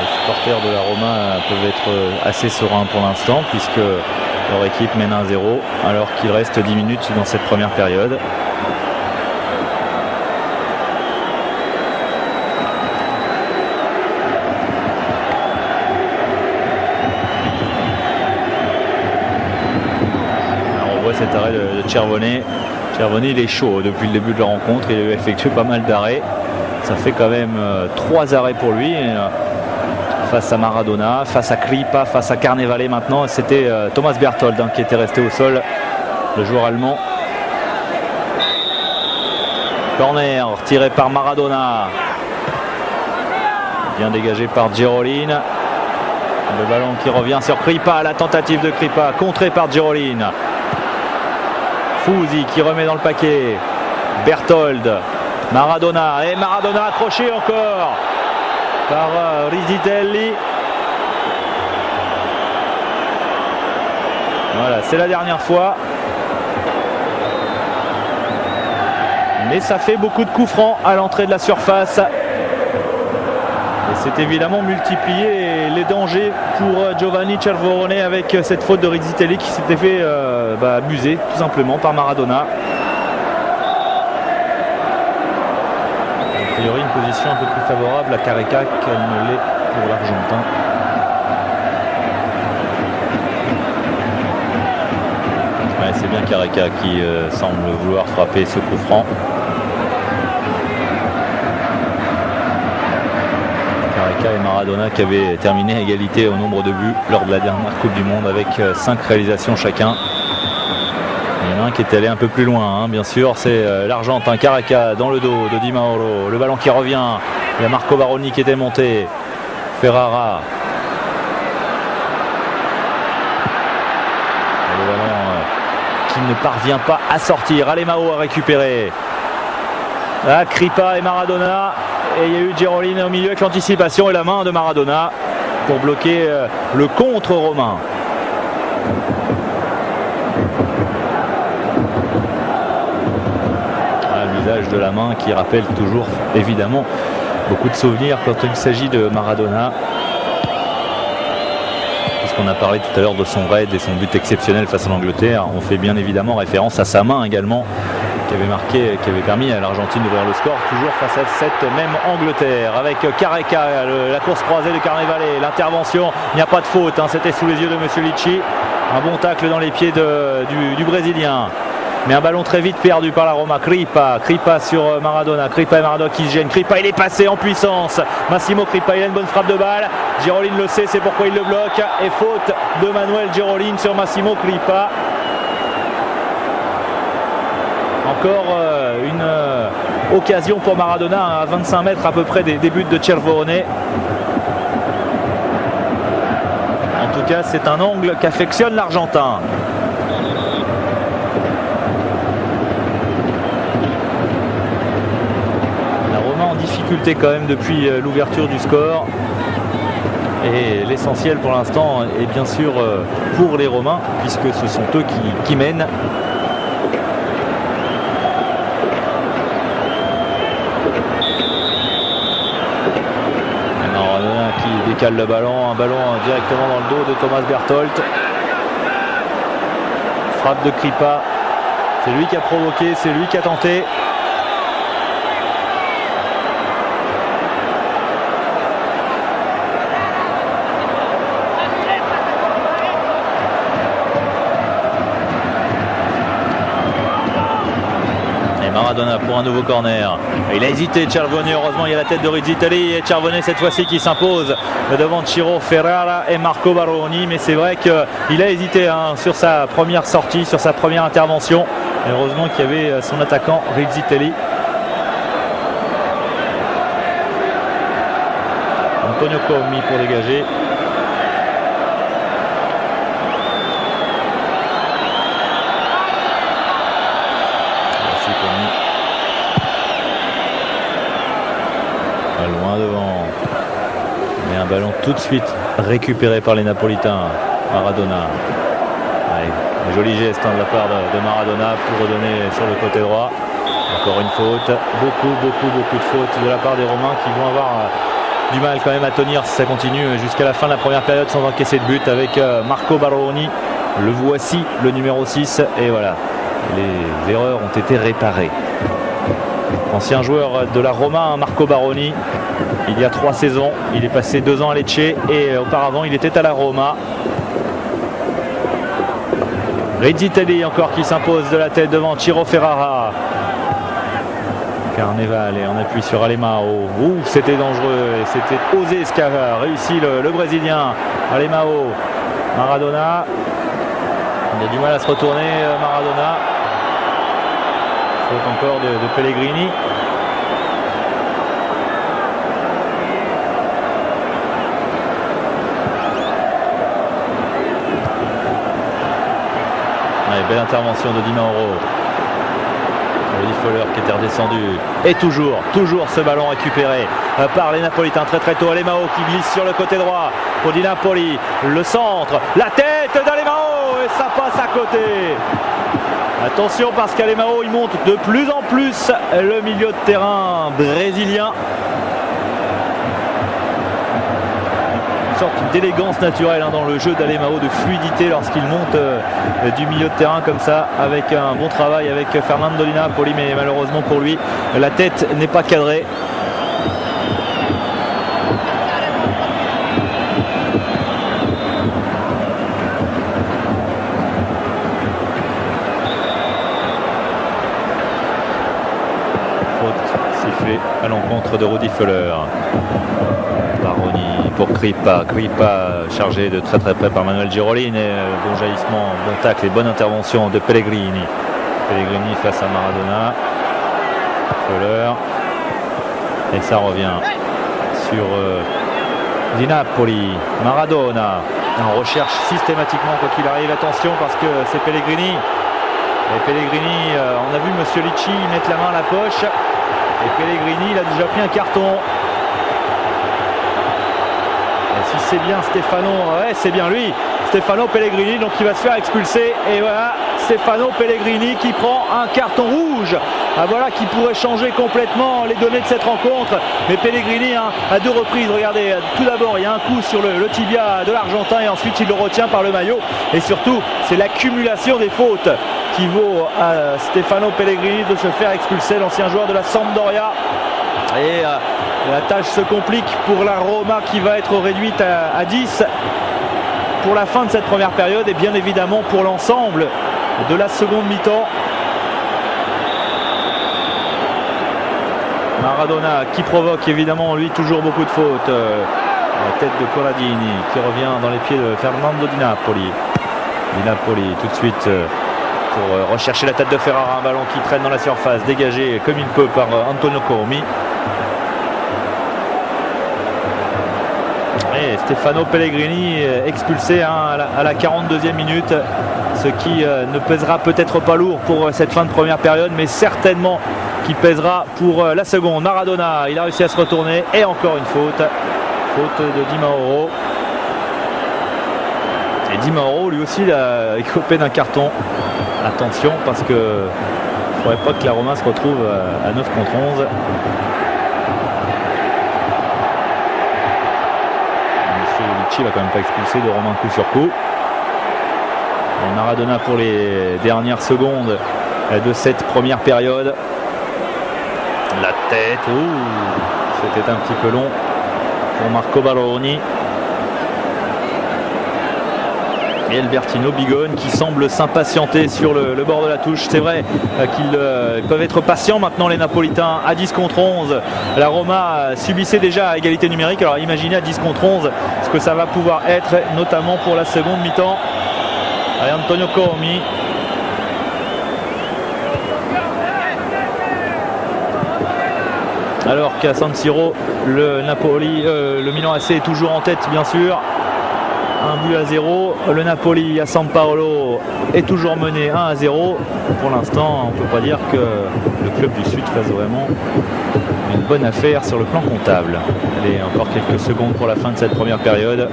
Les supporters de la Roma peuvent être assez sereins pour l'instant puisque leur équipe mène 1-0 alors qu'il reste 10 minutes dans cette première période. arrêt de Cervone. Cervone, il est chaud depuis le début de la rencontre. Il a effectué pas mal d'arrêts. Ça fait quand même 3 arrêts pour lui. Face à Maradona, face à Kripa, face à Carnevale maintenant. C'était Thomas Berthold qui était resté au sol, le joueur allemand. Corner tiré par Maradona. Bien dégagé par Giroline. Le ballon qui revient sur Kripa. La tentative de Kripa contrée par Giroline. Fusi qui remet dans le paquet. Berthold. Maradona. Et Maradona accroché encore par Rizzitelli. Voilà, c'est la dernière fois. Mais ça fait beaucoup de coups francs à l'entrée de la surface. Et c'est évidemment multiplié les dangers pour Giovanni Cervone avec cette faute de Rizzitelli qui s'était fait abuser tout simplement par Maradona. A priori une position un peu plus favorable à Careca qu'elle ne l'est pour l'Argentin. Ouais, c'est bien Careca qui semble vouloir frapper ce coup franc. Careca et Maradona qui avaient terminé à égalité au nombre de buts lors de la dernière Coupe du Monde avec 5 réalisations chacun. Il y en a un qui est allé un peu plus loin, bien sûr, c'est l'Argentin Careca dans le dos de Di Mauro. Le ballon qui revient, il y a Marco Baroni qui était monté. Ferrara. Le ballon qui ne parvient pas à sortir. Alemão a récupéré. Là, Kripa et Maradona. Et il y a eu Giroline au milieu avec l'anticipation et la main de Maradona pour bloquer le contre romain. Le visage de la main qui rappelle toujours évidemment beaucoup de souvenirs quand il s'agit de Maradona. Puisqu'on a parlé tout à l'heure de son raid et son but exceptionnel face à l'Angleterre, on fait bien évidemment référence à sa main également, qui avait marqué, qui avait permis à l'Argentine d'ouvrir le score, toujours face à cette même Angleterre, avec Careca, la course croisée de Carnevale, l'intervention, il n'y a pas de faute, c'était sous les yeux de Monsieur Licci, un bon tacle dans les pieds du Brésilien, mais un ballon très vite perdu par la Roma. Kripa sur Maradona, Kripa et Maradona qui se gênent, Kripa il est passé en puissance, Massimo Kripa, il a une bonne frappe de balle, Giroline le sait, c'est pourquoi il le bloque, et faute de Manuel Giroline sur Massimo Kripa. Encore une occasion pour Maradona à 25 mètres à peu près des buts de Cervone. En tout cas, c'est un angle qu'affectionne l'Argentin. La Roma en difficulté quand même depuis l'ouverture du score. Et l'essentiel pour l'instant est bien sûr pour les Romains, puisque ce sont eux qui mènent. Qui décale le ballon, un ballon directement dans le dos de Thomas Berthold. Frappe de Kripa, c'est lui qui a provoqué, c'est lui qui a tenté. Maradona pour un nouveau corner. Il a hésité, Cervone, heureusement il y a la tête de Rizzitelli et Cervone cette fois-ci qui s'impose devant Ciro, Ferrara et Marco Baroni, mais c'est vrai qu'il a hésité sur sa première sortie, sur sa première intervention. Et heureusement qu'il y avait son attaquant Rizzitelli. Antonio Commi pour dégager. Loin devant, mais un ballon tout de suite récupéré par les Napolitains. Maradona, allez, un joli geste de la part de Maradona pour redonner sur le côté droit. Encore une faute, beaucoup de fautes de la part des Romains qui vont avoir du mal quand même à tenir si ça continue jusqu'à la fin de la première période sans encaisser de but avec Marco Baroni. Le voici, le numéro 6, et voilà, les erreurs ont été réparées. Ancien joueur de la Roma, Marco Baroni, il y a 3 saisons, il est passé 2 ans à Lecce et auparavant il était à la Roma. Rizzitelli encore qui s'impose de la tête devant Ciro Ferrara. Carneval et on appuie sur Alemão. C'était dangereux et c'était osé ce qu'a réussi le Brésilien. Alemão, Maradona. Il a du mal à se retourner, Maradona. Faute encore de Pellegrini. Ouais, belle intervention de Di Mauro. Rudy Föller qui était redescendu. Et toujours ce ballon récupéré par les Napolitains très tôt. Alemão qui glisse sur le côté droit pour Di Napoli. Le centre, la tête d'Alemão et ça passe à côté. Attention parce qu'Alemão il monte de plus en plus le milieu de terrain brésilien. Une sorte d'élégance naturelle dans le jeu d'Alemão, de fluidité lorsqu'il monte du milieu de terrain comme ça, avec un bon travail avec Fernando Di Napoli, mais malheureusement pour lui la tête n'est pas cadrée. Faute sifflée à l'encontre de Rudy Föller. Baroni pour Crippa chargé de très près par Manuel Girolin, et bon jaillissement, bon tacle et bonne intervention de Pellegrini face à Maradona. Föller et ça revient sur Di Napoli. Maradona, on recherche systématiquement quoi qu'il arrive, attention parce que c'est Pellegrini et Pellegrini, on a vu Monsieur Licci mettre la main à la poche et Pellegrini il a déjà pris un carton. Si c'est bien Stefano, ouais, c'est bien lui, Stefano Pellegrini, donc il va se faire expulser. Et voilà, Stefano Pellegrini qui prend un carton rouge. Ah, voilà qui pourrait changer complètement les données de cette rencontre. Mais Pellegrini, à deux reprises, regardez, tout d'abord il y a un coup sur le tibia de l'Argentin et ensuite il le retient par le maillot. Et surtout, c'est l'accumulation des fautes qui vaut à Stefano Pellegrini de se faire expulser, l'ancien joueur de la Sampdoria. Et la tâche se complique pour la Roma qui va être réduite à 10 pour la fin de cette première période et bien évidemment pour l'ensemble de la seconde mi-temps. Maradona qui provoque évidemment lui toujours beaucoup de fautes. La tête de Corradini qui revient dans les pieds de Fernando Di Napoli. Di Napoli tout de suite pour rechercher la tête de Ferrara, un ballon qui traîne dans la surface, dégagé comme il peut par Antonio Comi. Et Stefano Pellegrini expulsé à la 42e minute, ce qui ne pèsera peut-être pas lourd pour cette fin de première période, mais certainement qui pèsera pour la seconde. Maradona, il a réussi à se retourner et encore une faute de Di Mauro. Et Di Mauro lui aussi il a écopé d'un carton. Attention parce que il ne faudrait pas que la Roma se retrouve à 9 contre 11. Il va quand même pas expulser de Romain coup sur coup. Et Maradona pour les dernières secondes de cette première période. La tête, c'était un petit peu long pour Marco Baroni. Et Albertino Bigone qui semble s'impatienter sur le bord de la touche. C'est vrai qu'ils peuvent être patients maintenant les Napolitains à 10 contre 11. La Roma subissait déjà à égalité numérique. Alors imaginez à 10 contre 11 ce que ça va pouvoir être, notamment pour la seconde mi-temps. Allez, Antonio Comi. Alors qu'à San Siro, le Milan AC est toujours en tête bien sûr. 1-0. Le Napoli à San Paolo est toujours mené 1-0. Pour l'instant, on ne peut pas dire que le club du Sud fasse vraiment une bonne affaire sur le plan comptable. Allez, encore quelques secondes pour la fin de cette première période.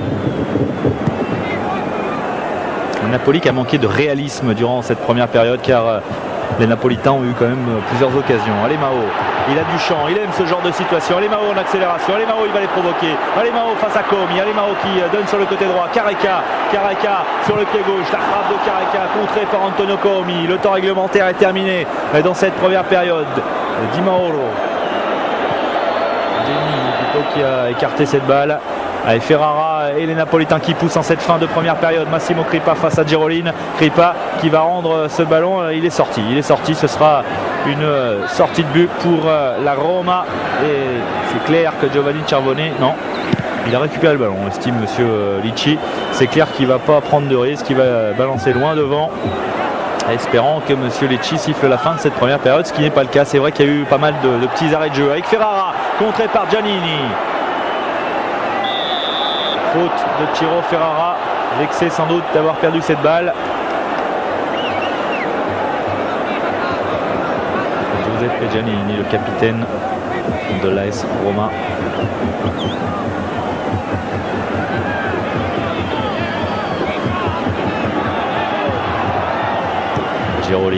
Le Napoli qui a manqué de réalisme durant cette première période car les Napolitains ont eu quand même plusieurs occasions. Alemão, il a du champ, il aime ce genre de situation. Alemão en accélération, Alemão il va les provoquer. Alemão face à Comi, Alemão qui donne sur le côté droit. Careca sur le pied gauche, la frappe de Careca contrée par Antonio Comi. Le temps réglementaire est terminé dans cette première période. Di Mauro, Jenny plutôt qui a écarté cette balle. Allez, Ferrara et les Napolitains qui poussent en cette fin de première période. Massimo Crippa face à Girolin. Crippa qui va rendre ce ballon. Il est sorti. Ce sera une sortie de but pour la Roma. Et c'est clair que Giovanni Cervone, non, il a récupéré le ballon, estime monsieur Licci. C'est clair qu'il ne va pas prendre de risque, il va balancer loin devant. Espérant que monsieur Lecce siffle la fin de cette première période, ce qui n'est pas le cas. C'est vrai qu'il y a eu pas mal de petits arrêts de jeu avec Ferrara, contré par Giannini. Faute de Ciro Ferrara, vexé sans doute d'avoir perdu cette balle. Giuseppe Giannini, le capitaine de l'AS Roma. Girolin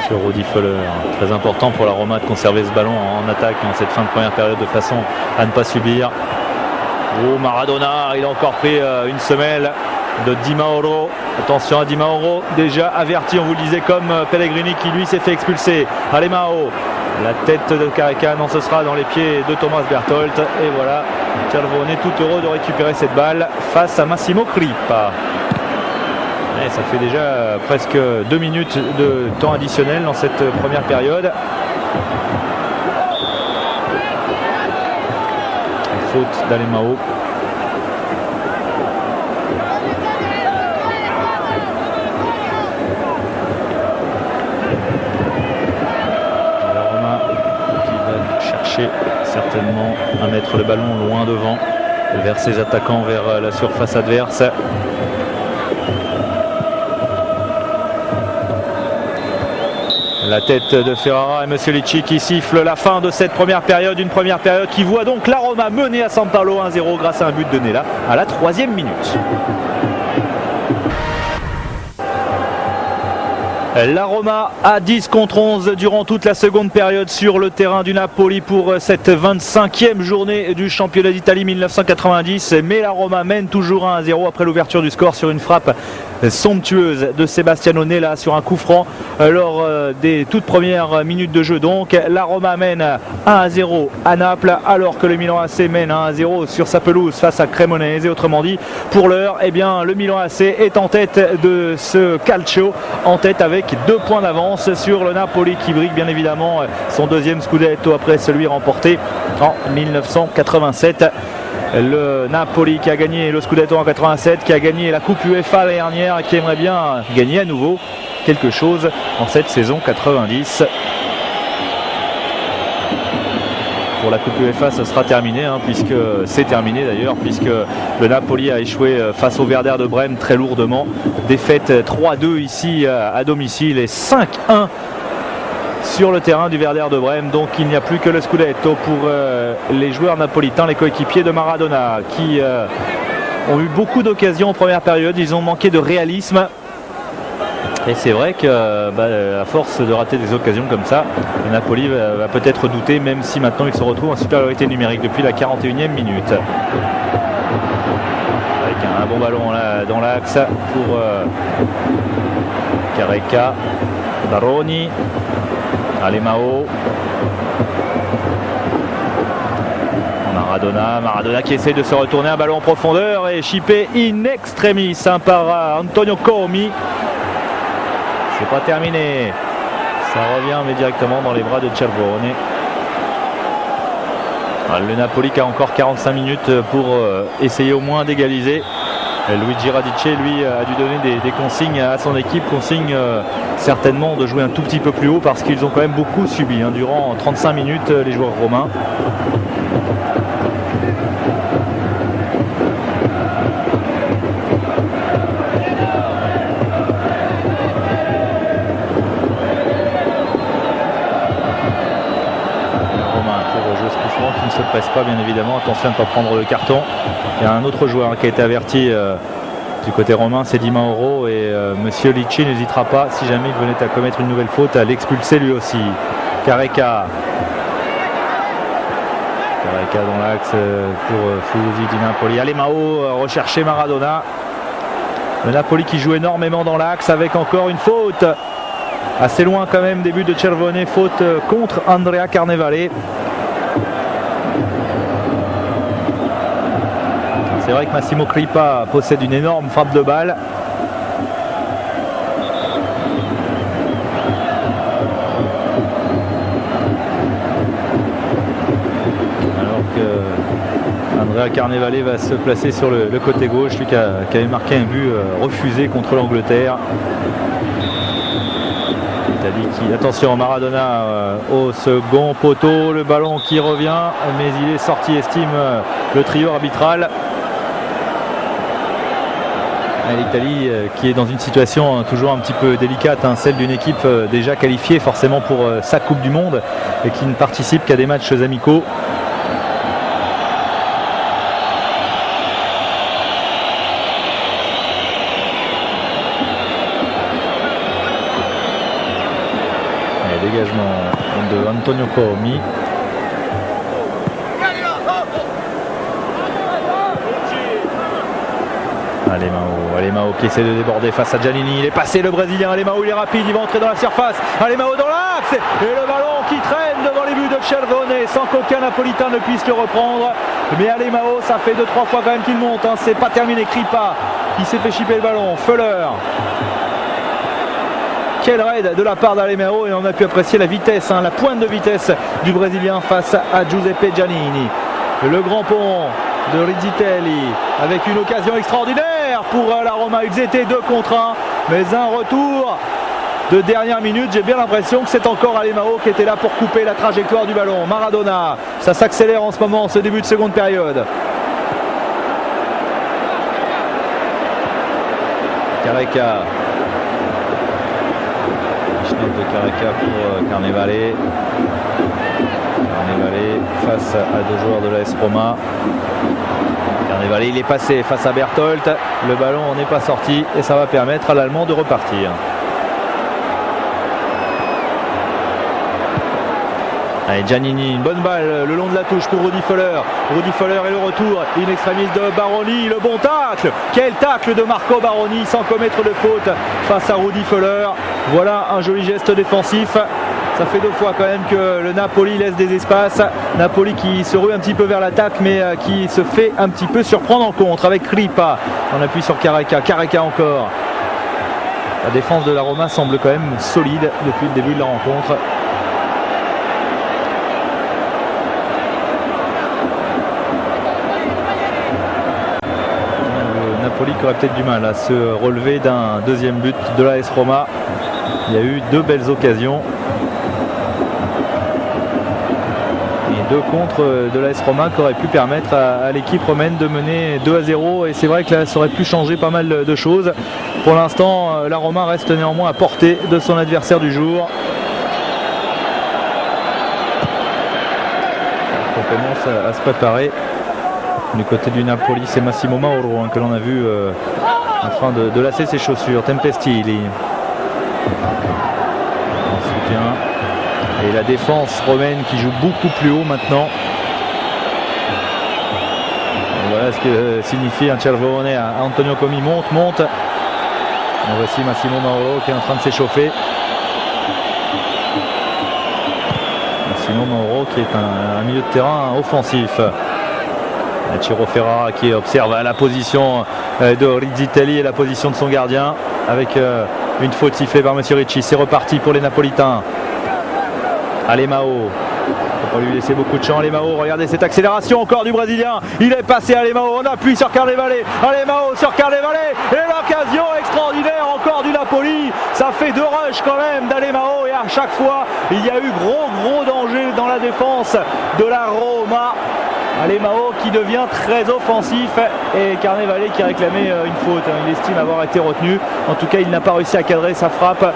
sur Rudi Völler. Très important pour la Roma de conserver ce ballon en attaque en cette fin de première période de façon à ne pas subir. Oh, Maradona, il a encore pris une semelle de Di Mauro. Attention à Di Mauro, déjà averti, on vous le disait, comme Pellegrini qui lui s'est fait expulser. Allez Mao, la tête de Careca, non, ce sera dans les pieds de Thomas Berthold. Et voilà, Cervone est tout heureux de récupérer cette balle face à Massimo Crippa. Et ça fait déjà presque 2 minutes de temps additionnel dans cette première période. Faute d'Alemao. La Roma qui va chercher certainement à mettre le ballon loin devant, vers ses attaquants, vers la surface adverse. La tête de Ferrara et monsieur Licci qui siffle la fin de cette première période. Une première période qui voit donc la Roma mener à San Paolo 1-0 grâce à un but de Nella à la 3e minute. La Roma à 10 contre 11 durant toute la seconde période sur le terrain du Napoli pour cette 25e journée du championnat d'Italie 1990. Mais la Roma mène toujours 1-0 après l'ouverture du score sur une frappe somptueuse de Sebastiano Nella sur un coup franc lors des toutes premières minutes de jeu. Donc la Roma mène 1-0 à Naples alors que le Milan AC mène 1-0 sur sa pelouse face à Cremonese. Autrement dit, pour l'heure, eh bien, le Milan AC est en tête de ce calcio, en tête avec 2 points d'avance sur le Napoli qui brigue bien évidemment son 2e scudetto après celui remporté en 1987. Le Napoli qui a gagné le Scudetto en 87, qui a gagné la Coupe UEFA l'année dernière et qui aimerait bien gagner à nouveau quelque chose en cette saison 90. Pour la Coupe UEFA, ce sera terminé, puisque c'est terminé d'ailleurs, puisque le Napoli a échoué face au Werder de Brême très lourdement. Défaite 3-2 ici à domicile et 5-1 sur le terrain du Werder de Brême. Donc il n'y a plus que le Scudetto pour les joueurs napolitains, les coéquipiers de Maradona, qui ont eu beaucoup d'occasions en première période. Ils ont manqué de réalisme. Et c'est vrai que à force de rater des occasions comme ça, le Napoli va peut-être douter, même si maintenant il se retrouve en supériorité numérique depuis la 41e minute. Avec un bon ballon là, dans l'axe pour Careca, Baroni, Alemao, Maradona qui essaie de se retourner, un ballon en profondeur et chippé in extremis par Antonio Comi. C'est pas terminé, ça revient mais directement dans les bras de Cervone. Le Napoli qui a encore 45 minutes pour essayer au moins d'égaliser. Luigi Radice lui a dû donner des consignes à son équipe, consignes certainement de jouer un tout petit peu plus haut parce qu'ils ont quand même beaucoup subi durant 35 minutes les joueurs romains. Qui ne se presse pas bien évidemment, attention à ne pas prendre le carton. Il y a un autre joueur qui a été averti du côté romain, c'est Di Mauro, et monsieur Licci n'hésitera pas, si jamais il venait à commettre une nouvelle faute, à l'expulser lui aussi. Careca dans l'axe pour Fusi di Napoli. Alemao rechercher Maradona. Le Napoli qui joue énormément dans l'axe avec encore une faute assez loin quand même, début de Cervone, faute contre Andrea Carnevale. C'est vrai que Massimo Crippa possède une énorme frappe de balle. Alors que Andrea Carnevale va se placer sur le côté gauche, lui qui avait marqué un but refusé contre l'Angleterre. Attention, Maradona au second poteau, le ballon qui revient, mais il est sorti, estime le trio arbitral. L'Italie qui est dans une situation toujours un petit peu délicate, celle d'une équipe déjà qualifiée forcément pour sa Coupe du Monde et qui ne participe qu'à des matchs amicaux. Dégagement de Antonio Comi. Alemão qui essaie de déborder face à Giannini. Il est passé, le Brésilien. Alemão, il est rapide, il va entrer dans la surface. Alemão dans l'axe et le ballon qui traîne devant les buts de Cervone sans qu'aucun Napolitain ne puisse le reprendre. Mais Alemão, ça fait 2-3 fois quand même qu'il monte. C'est pas terminé. Crippa qui s'est fait chipper le ballon. Fuller. Quel raid de la part d'Alemão, et on a pu apprécier la vitesse, la pointe de vitesse du Brésilien face à Giuseppe Giannini. Le grand pont de Rizzitelli avec une occasion extraordinaire pour la Roma. Ils étaient 2 contre 1, mais un retour de dernière minute. J'ai bien l'impression que c'est encore Alemão qui était là pour couper la trajectoire du ballon. Maradona, ça s'accélère en ce moment, ce début de seconde période. Careca. De Careca pour Carnevale. Carnevale face à 2 joueurs de l'AS Roma. Carnevale, il est passé face à Berthold. Le ballon n'est pas sorti et ça va permettre à l'Allemand de repartir. Allez, Giannini, une bonne balle le long de la touche pour Rudi Völler. Rudi Völler et le retour in extremis de Baroni, le bon tacle. Quel tacle de Marco Baroni sans commettre de faute face à Rudi Völler. Voilà un joli geste défensif. Ça fait 2 fois quand même que le Napoli laisse des espaces. Napoli qui se rue un petit peu vers l'attaque, mais qui se fait un petit peu surprendre en contre avec Crippa. On appuie sur Careca. Careca encore. La défense de la Roma semble quand même solide depuis le début de la rencontre. Napoli qui aurait peut-être du mal à se relever d'un deuxième but de l'AS Roma. Il y a eu 2 belles occasions. Et 2 contres de l'AS Roma qui auraient pu permettre à l'équipe romaine de mener 2-0. Et c'est vrai que là, ça aurait pu changer pas mal de choses. Pour l'instant, la Roma reste néanmoins à portée de son adversaire du jour. On commence à se préparer. Du côté du Napoli, c'est Massimo Mauro que l'on a vu en train de lasser ses chaussures. Tempestilli en soutien. Et la défense romaine qui joue beaucoup plus haut maintenant. Et voilà ce que signifie un Cervone à Antonio Comi. Monte. Et voici Massimo Mauro qui est en train de s'échauffer. Massimo Mauro qui est un milieu de terrain offensif. Ciro Ferrara qui observe la position de Rizzitelli et la position de son gardien avec une faute sifflée par Monsieur Ricci. C'est reparti pour les Napolitains. Alemão, il ne faut pas lui laisser beaucoup de champ. Alemão, regardez cette accélération encore du Brésilien. Il est passé Alemão, on appuie sur Carnevale. Alemão sur Carnevale et l'occasion extraordinaire encore du Napoli. Ça fait 2 rushs quand même d'Alemão et à chaque fois il y a eu gros danger dans la défense de la Roma. Alemão qui devient très offensif et Carnevale qui a réclamé une faute. Il estime avoir été retenu. En tout cas, il n'a pas réussi à cadrer sa frappe.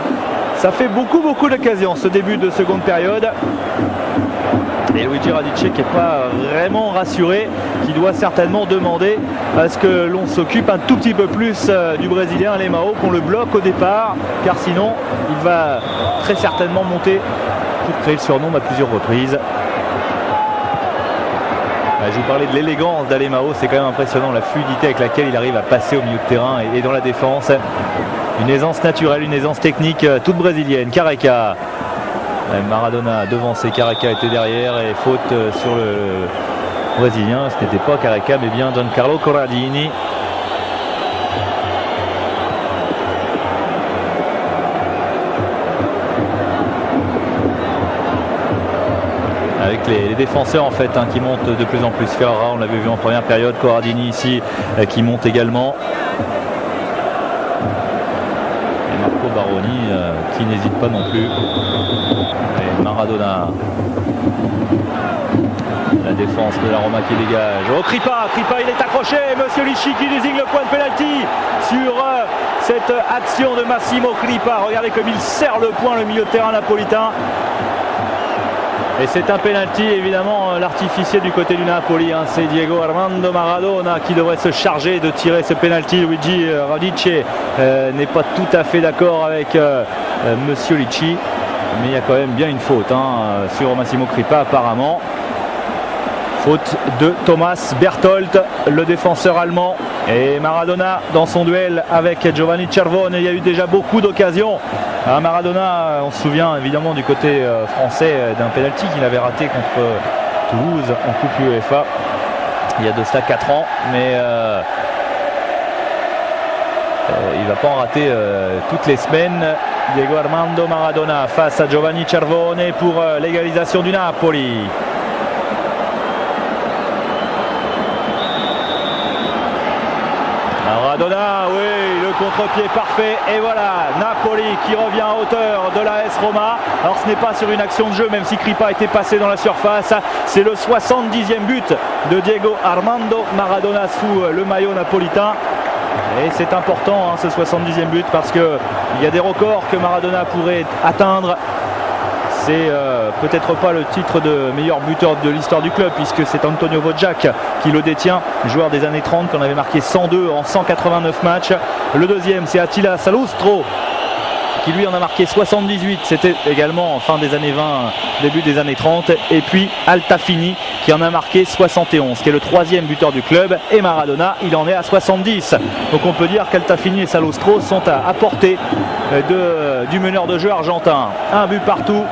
Ça fait beaucoup d'occasions ce début de seconde période. Et Luigi Radice qui n'est pas vraiment rassuré, qui doit certainement demander à ce que l'on s'occupe un tout petit peu plus du Brésilien Alemão, qu'on le bloque au départ, car sinon il va très certainement monter pour créer le surnom à plusieurs reprises. Je vous parlais de l'élégance d'Alemão, c'est quand même impressionnant la fluidité avec laquelle il arrive à passer au milieu de terrain et dans la défense. Une aisance naturelle, une aisance technique toute brésilienne. Careca, Maradona devancé, Careca était derrière et faute sur brésilien. Ce n'était pas Careca mais bien Giancarlo Corradini. Avec les défenseurs en fait qui montent de plus en plus. Ferrara, on l'avait vu en première période, Corradini ici qui monte également. Et Marco Baroni qui n'hésite pas non plus. Et Maradona. La défense de la Roma qui dégage. Oh, Kripa, il est accroché. Monsieur Licci qui désigne le point de pénalty sur cette action de Massimo Kripa. Regardez comme il serre le point, le milieu de terrain napolitain. Et c'est un penalty, évidemment, l'artificier du côté du Napoli. C'est Diego Armando Maradona qui devrait se charger de tirer ce penalty. Luigi Radice n'est pas tout à fait d'accord avec Monsieur Licci. Mais il y a quand même bien une faute sur Massimo Kripa apparemment. Faute de Thomas Berthold, le défenseur allemand. Et Maradona dans son duel avec Giovanni Cervone. Il y a eu déjà beaucoup d'occasions. Maradona, on se souvient évidemment du côté français d'un penalty qu'il avait raté contre Toulouse en Coupe UEFA il y a de cela 4 ans. Mais il ne va pas en rater toutes les semaines. Diego Armando Maradona face à Giovanni Cervone pour l'égalisation du Napoli. Maradona, oui, le contre-pied parfait. Et voilà, Napoli qui revient à hauteur de la AS Roma. Alors ce n'est pas sur une action de jeu, même si Kripa était passé dans la surface. C'est le 70e but de Diego Armando Maradona sous le maillot napolitain. Et c'est important ce 70e but parce qu'il y a des records que Maradona pourrait atteindre. C'est peut-être pas le titre de meilleur buteur de l'histoire du club puisque c'est Antonio Wojciak qui le détient, joueur des années 30 qu'on avait marqué 102 en 189 matchs. Le deuxième c'est Attila Salustro qui lui en a marqué 78, c'était également en fin des années 20, début des années 30. Et puis Altafini qui en a marqué 71, qui est le troisième buteur du club. Et Maradona, il en est à 70. Donc on peut dire qu'Altafini et Salustro sont à portée du meneur de jeu argentin. Un but partout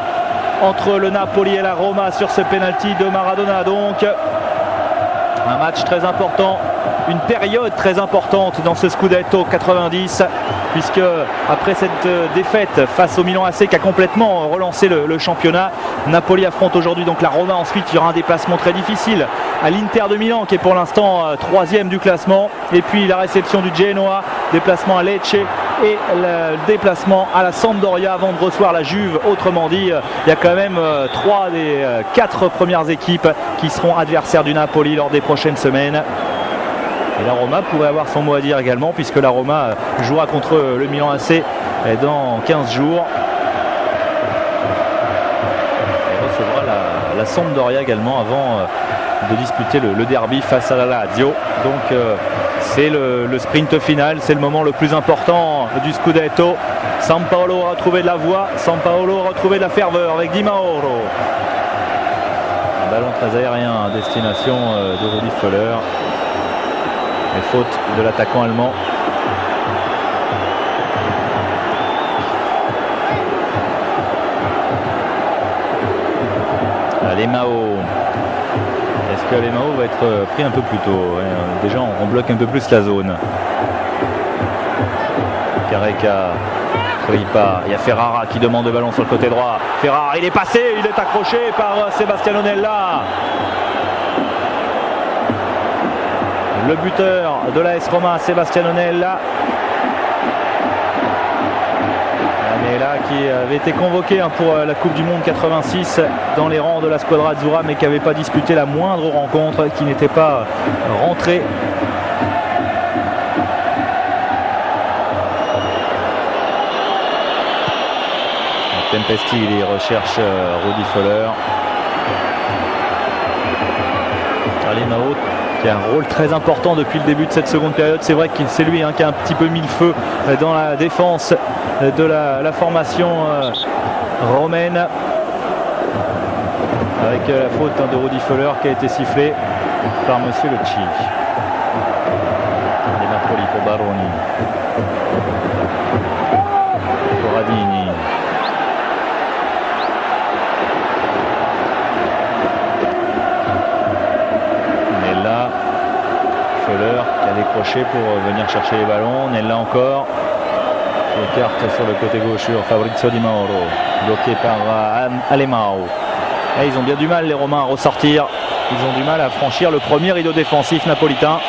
entre le Napoli et la Roma sur ce penalty de Maradona. Donc un match très important, une période très importante dans ce Scudetto 90, puisque après cette défaite face au Milan AC qui a complètement relancé le championnat, Napoli affronte aujourd'hui donc la Roma. Ensuite il y aura un déplacement très difficile à l'Inter de Milan qui est pour l'instant troisième du classement, et puis la réception du Genoa, déplacement à Lecce et le déplacement à la Sampdoria avant de recevoir la Juve. Autrement dit, il y a quand même 3 des 4 premières équipes qui seront adversaires du Napoli lors des prochaines semaines. Et la Roma pourrait avoir son mot à dire également, puisque la Roma jouera contre le Milan AC dans 15 jours. Et recevra la Sampdoria également avant de disputer le derby face à la Lazio. Donc c'est le sprint final, c'est le moment le plus important du Scudetto. Sampaolo a retrouvé de la voix, Sampaolo a retrouvé de la ferveur avec Di Mauro. Un ballon très aérien à destination de Rudi Völler. Et faute de l'attaquant allemand. Alemão. Est-ce que Alemão va être pris un peu plus tôt? Déjà on bloque un peu plus la zone. Careca, Kripa, il y a Ferrara qui demande le ballon sur le côté droit. Ferrara, il est passé, il est accroché par Sebastiano Nella. Le buteur de l'AS Roma, Sebastiano Nella. Nella qui avait été convoqué pour la Coupe du Monde 86 dans les rangs de la Squadra Azzurra, mais qui n'avait pas disputé la moindre rencontre, qui n'était pas rentré. Tempesti, il recherche Rudi Völler. Alemão qui a un rôle très important depuis le début de cette seconde période. C'est vrai que c'est lui qui a un petit peu mis le feu dans la défense de la formation romaine, avec la faute de Rudi Völler qui a été sifflée par Monsieur Lecce. Et Napoli pour Baroni. Corradini. rapprocher pour venir chercher les ballons. Nella encore. Qui écarte sur le côté gauche sur Fabrizio Di Mauro. Bloqué par Alemão. Et ils ont bien du mal les Romains à ressortir. Ils ont du mal à franchir le premier rideau défensif napolitain.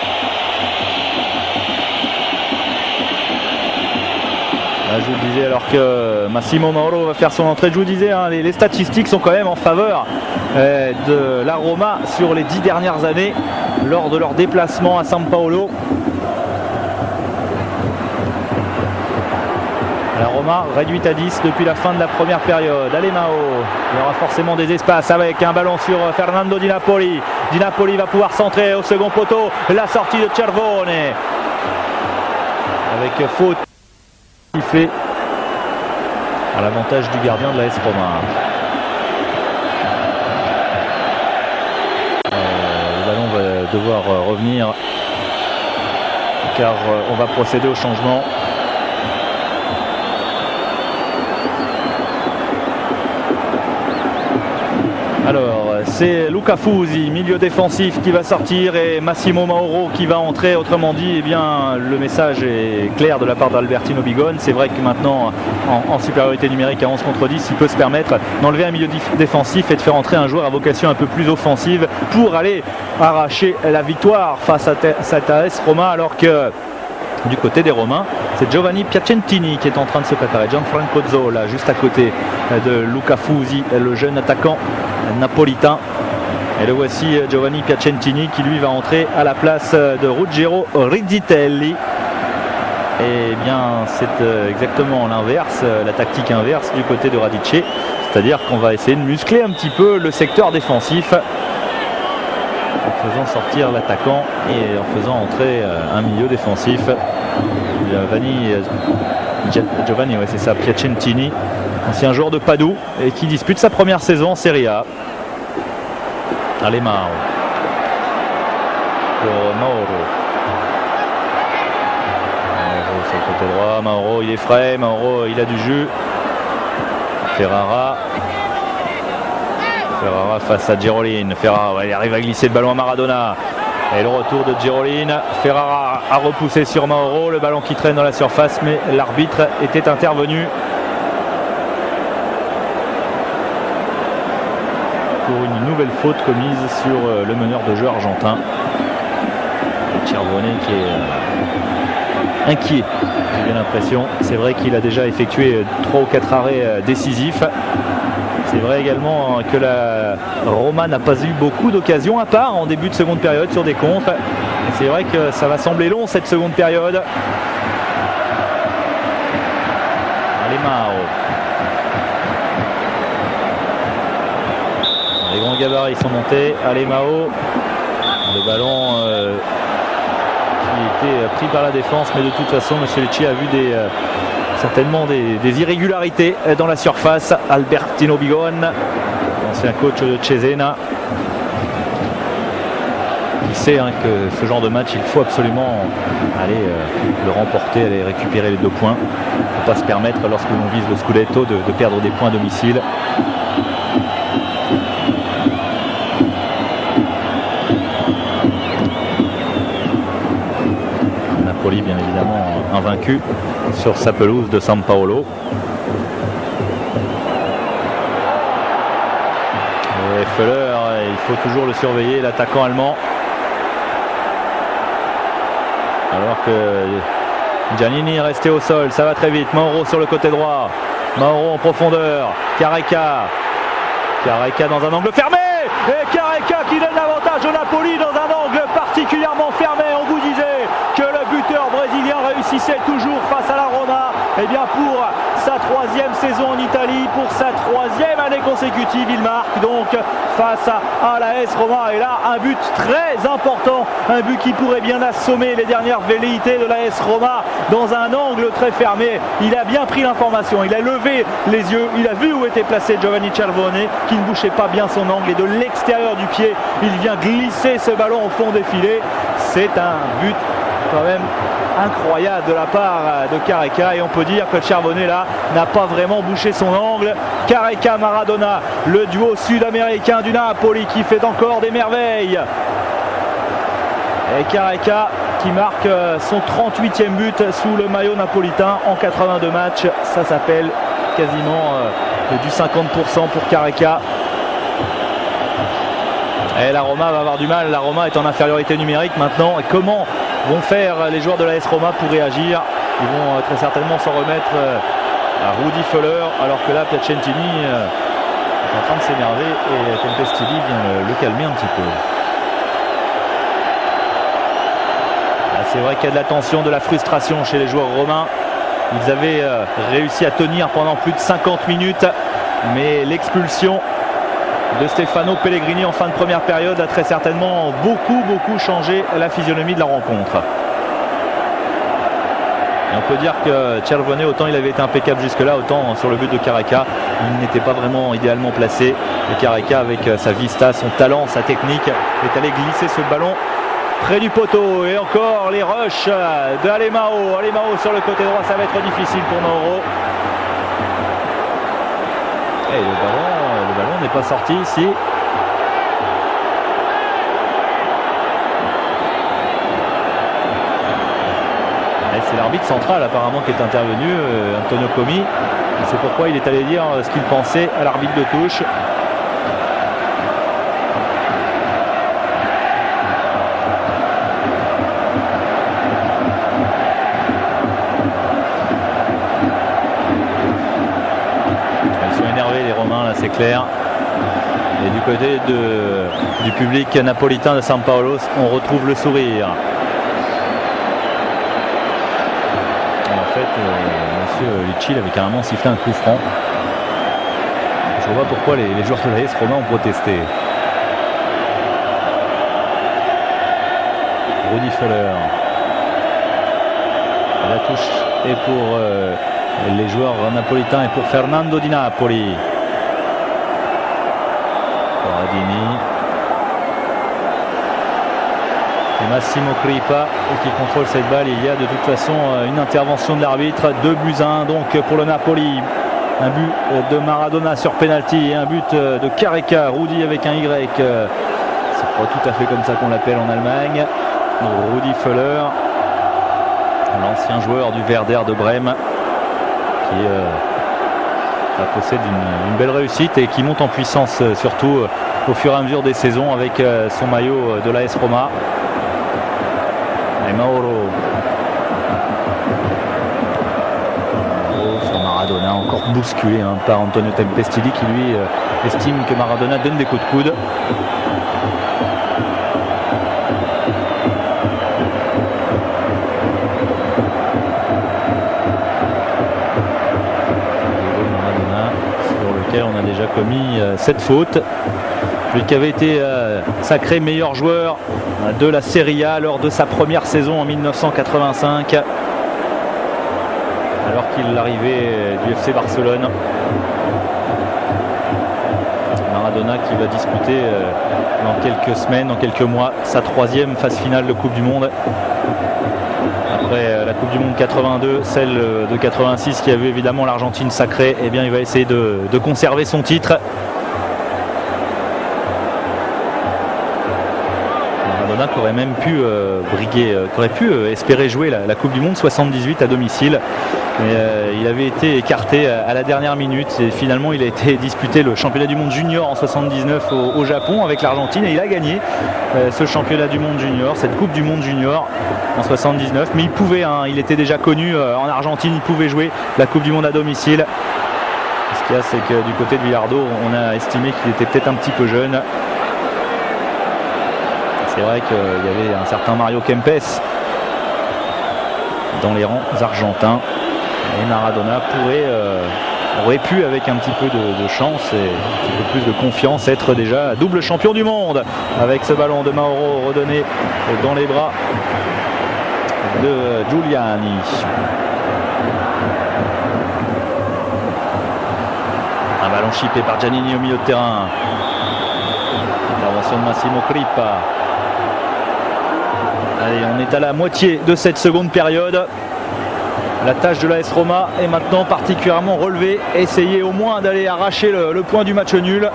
Là, je vous le disais, alors que Massimo Mauro va faire son entrée, je vous disais, hein, les statistiques sont quand même en faveur de la Roma sur les 10 dernières années lors de leur déplacement à San Paolo. La Roma réduite à 10 depuis la fin de la première période. Alemão, il y aura forcément des espaces avec un ballon sur Fernando Di Napoli. Di Napoli va pouvoir centrer au second poteau. La sortie de Cervone. Avec faute qui fait à l'avantage du gardien de la AS Roma. Le ballon va devoir revenir car on va procéder au changement. Alors, c'est Luca Fusi, milieu défensif, qui va sortir et Massimo Mauro qui va entrer. Autrement dit, eh bien, le message est clair de la part d'Albertino Bigone. C'est vrai que maintenant, en supériorité numérique à 11 contre 10, il peut se permettre d'enlever un milieu défensif et de faire entrer un joueur à vocation un peu plus offensive pour aller arracher la victoire face à cette AS Roma, alors que du côté des Romains, c'est Giovanni Piacentini qui est en train de se préparer. Gianfranco Zola juste à côté de Luca Fusi, le jeune attaquant napolitain. Et le voici, Giovanni Piacentini, qui lui va entrer à la place de Ruggero Rizzitelli. Et bien c'est exactement l'inverse, la tactique inverse du côté de Radice. C'est-à-dire qu'on va essayer de muscler un petit peu le secteur défensif en faisant sortir l'attaquant et en faisant entrer un milieu défensif. Giovanni, ouais, c'est ça, Piacentini, ancien joueur de Padoue et qui dispute sa première saison en Serie A. Alemão pour Mauro. Mauro sur le côté droit. Mauro, il est frais. Mauro, il a du jus. Ferrara face à Giroline. Ferrara, il arrive à glisser le ballon à Maradona. Et le retour de Giroline. Ferrara a repoussé sur Mauro. Le ballon qui traîne dans la surface, mais l'arbitre était intervenu pour une nouvelle faute commise sur le meneur de jeu argentin. Cervone qui est inquiet, j'ai bien l'impression. C'est vrai qu'il a déjà effectué 3 ou 4 arrêts décisifs. C'est vrai également que la Roma n'a pas eu beaucoup d'occasions à part en début de seconde période sur des contres. Et c'est vrai que ça va sembler long cette seconde période. Alemão. Les grands gabarits sont montés. Alemão. Le ballon qui était pris par la défense, mais de toute façon M. Lecce a vu certainement des irrégularités dans la surface. Albertino Bigone, ancien coach de Cesena, il sait que ce genre de match il faut absolument aller le remporter, aller récupérer les 2 points. Il ne faut pas se permettre, lorsque l'on vise le Scudetto, de perdre des points à domicile. Napoli bien évidemment invaincu sur sa pelouse de San Paolo. Et Feller, il faut toujours le surveiller, l'attaquant allemand. Alors que Giannini est resté au sol, ça va très vite. Mauro sur le côté droit. Mauro en profondeur. Careca dans un angle fermé. Et Careca qui donne l'avantage au Napoli dans un angle particulièrement fermé. On vous disait que le buteur brésilien réussissait toujours face à la Roma. Et bien pour sa 3e saison en Italie, pour sa 3e année consécutive, il marque donc face à la AS Roma. Et là, un but très important, un but qui pourrait bien assommer les dernières velléités de la AS Roma dans un angle très fermé. Il a bien pris l'information, il a levé les yeux, il a vu où était placé Giovanni Cervone, qui ne bouchait pas bien son angle, et de l'extérieur du pied, il vient glisser ce ballon au fond des filets. C'est un but quand même incroyable de la part de Careca, et on peut dire que Cervone là n'a pas vraiment bouché son angle. Careca Maradona, le duo sud-américain du Napoli qui fait encore des merveilles. Et Careca qui marque son 38e but sous le maillot napolitain en 82 matchs. Ça s'appelle quasiment du 50% pour Careca. Et la Roma va avoir du mal. La Roma est en infériorité numérique maintenant. Et comment vont faire les joueurs de l'AS Roma pour réagir? Ils vont très certainement s'en remettre à Rudi Völler, alors que là Piacentini est en train de s'énerver et Tempestini vient le calmer un petit peu. C'est vrai qu'il y a de la tension, de la frustration chez les joueurs romains. Ils avaient réussi à tenir pendant plus de 50 minutes, mais l'expulsion de Stefano Pellegrini en fin de première période a très certainement beaucoup changé la physionomie de la rencontre. Et on peut dire que Cervone, autant il avait été impeccable jusque-là, autant sur le but de Careca, il n'était pas vraiment idéalement placé. Et Careca, avec sa vista, son talent, sa technique, est allé glisser ce ballon près du poteau. Et encore les rushs d'Alemao. Alemao sur le côté droit, ça va être difficile pour Mauro. Et le ballon n'est pas sorti ici. C'est l'arbitre central apparemment qui est intervenu, Antonio Comi. C'est pourquoi il est allé dire ce qu'il pensait à l'arbitre de touche. Ils sont énervés les Romains là, c'est clair. Et du côté du public napolitain de San Paolo, on retrouve le sourire. Monsieur Lucci avait carrément sifflé un coup franc. Je vois pourquoi les joueurs de l'AS Roma ont protesté. Rudi Völler. La touche est pour les joueurs napolitains et pour Fernando Di Napoli. Corradini. Et Massimo Crippa qui contrôle cette balle. Il y a de toute façon une intervention de l'arbitre. 2-1 donc pour le Napoli. Un but de Maradona sur penalty et un but de Careca. Rudi avec un Y. C'est pas tout à fait comme ça qu'on l'appelle en Allemagne. Rudi Völler, l'ancien joueur du Werder de Brême, qui possède une belle réussite et qui monte en puissance surtout au fur et à mesure des saisons avec son maillot de l'AS Roma. Et Mauro sur Maradona, encore bousculé par Antonio Tempestini qui lui estime que Maradona donne des coups de coude. Maradona sur lequel on a déjà commis cette faute. Lui qui avait été sacré meilleur joueur de la Serie A lors de sa première saison en 1985, alors qu'il arrivait du FC Barcelone. Maradona qui va disputer dans quelques semaines, dans quelques mois, sa 3e phase finale de Coupe du Monde. Après la Coupe du Monde 82, celle de 86 qui avait évidemment l'Argentine sacrée, eh bien il va essayer de conserver son titre. Qui aurait même pu briguer, qui aurait pu espérer jouer la Coupe du Monde 78 à domicile, mais il avait été écarté à la dernière minute et finalement il a été disputé le championnat du monde junior en 79 au Japon avec l'Argentine et il a gagné ce championnat du monde junior, cette Coupe du monde junior en 79, mais il pouvait, il était déjà connu en Argentine, il pouvait jouer la Coupe du monde à domicile. Ce qu'il y a, c'est que du côté de Villardo, on a estimé qu'il était peut-être un petit peu jeune. C'est vrai qu'il y avait un certain Mario Kempes dans les rangs argentins et Maradona aurait pu, avec un petit peu de chance et un petit peu plus de confiance, être déjà double champion du monde avec ce ballon de Mauro redonné dans les bras de Giuliani. Un ballon chippé par Giannini au milieu de terrain. Intervention de Massimo Crippa. Allez, on est à la moitié de cette seconde période. La tâche de l'AS Roma est maintenant particulièrement relevée. Essayer au moins d'aller arracher le point du match nul.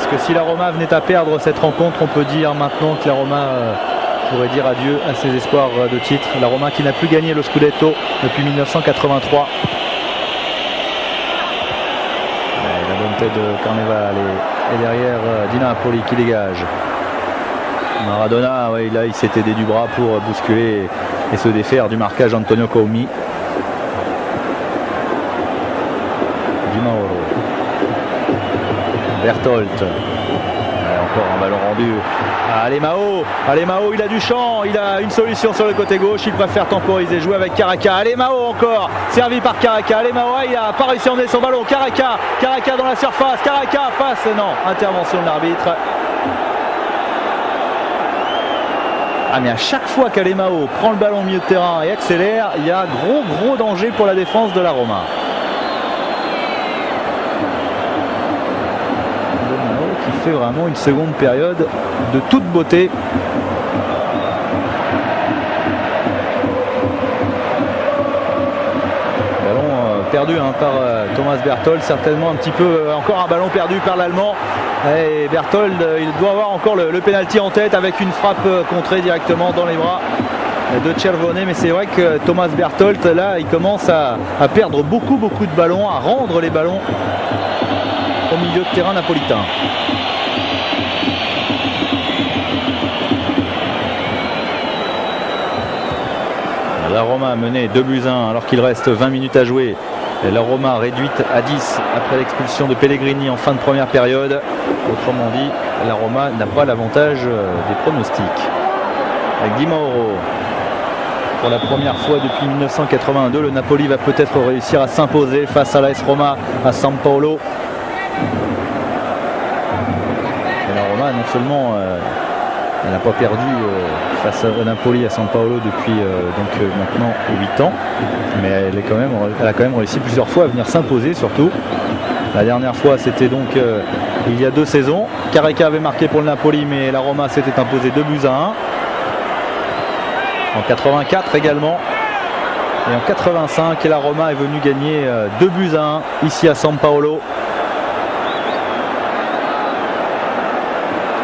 Parce que si la Roma venait à perdre cette rencontre, on peut dire maintenant que la Roma pourrait dire adieu à ses espoirs de titre. La Roma qui n'a plus gagné le Scudetto depuis 1983. Et la bonne tête de Carneval et derrière Di Napoli qui dégage. Maradona, ouais, là il s'est aidé du bras pour bousculer et se défaire du marquage Antonio Coumi. Di Mauro. Berthold. Encore un ballon rendu à Alemao, il a du champ, il a une solution sur le côté gauche, il préfère temporiser, jouer avec Caraca. Alemao encore, servi par Caraca. Alemao, il n'a pas réussi à emmener son ballon. Caraca dans la surface, Caraca passe, non, intervention de l'arbitre. Ah, mais à chaque fois qu'Alemao prend le ballon au milieu de terrain et accélère, il y a gros danger pour la défense de la Roma. Qui fait vraiment une seconde période de toute beauté. Ballon perdu par Thomas Berthold, certainement un petit peu, encore un ballon perdu par l'Allemand. Et Berthold, il doit avoir encore le pénalty en tête avec une frappe contrée directement dans les bras de Cervone. Mais c'est vrai que Thomas Berthold, là, il commence à perdre beaucoup de ballons, à rendre les ballons au milieu de terrain napolitain. La Roma a mené 2-1 alors qu'il reste 20 minutes à jouer. Et la Roma réduite à 10 après l'expulsion de Pellegrini en fin de première période. Autrement dit, la Roma n'a pas l'avantage des pronostics. Avec Di Mauro, pour la première fois depuis 1982, le Napoli va peut-être réussir à s'imposer face à l'AS Roma à San Paolo. Et la Roma non seulement elle n'a pas perdu face à Napoli à San Paolo depuis maintenant 8 ans, mais elle a quand même réussi plusieurs fois à venir s'imposer surtout. La dernière fois c'était donc il y a 2 saisons. Caraca avait marqué pour le Napoli, mais la Roma s'était imposée 2-1. En 84 également. Et en 85, la Roma est venue gagner 2-1 ici à San Paolo.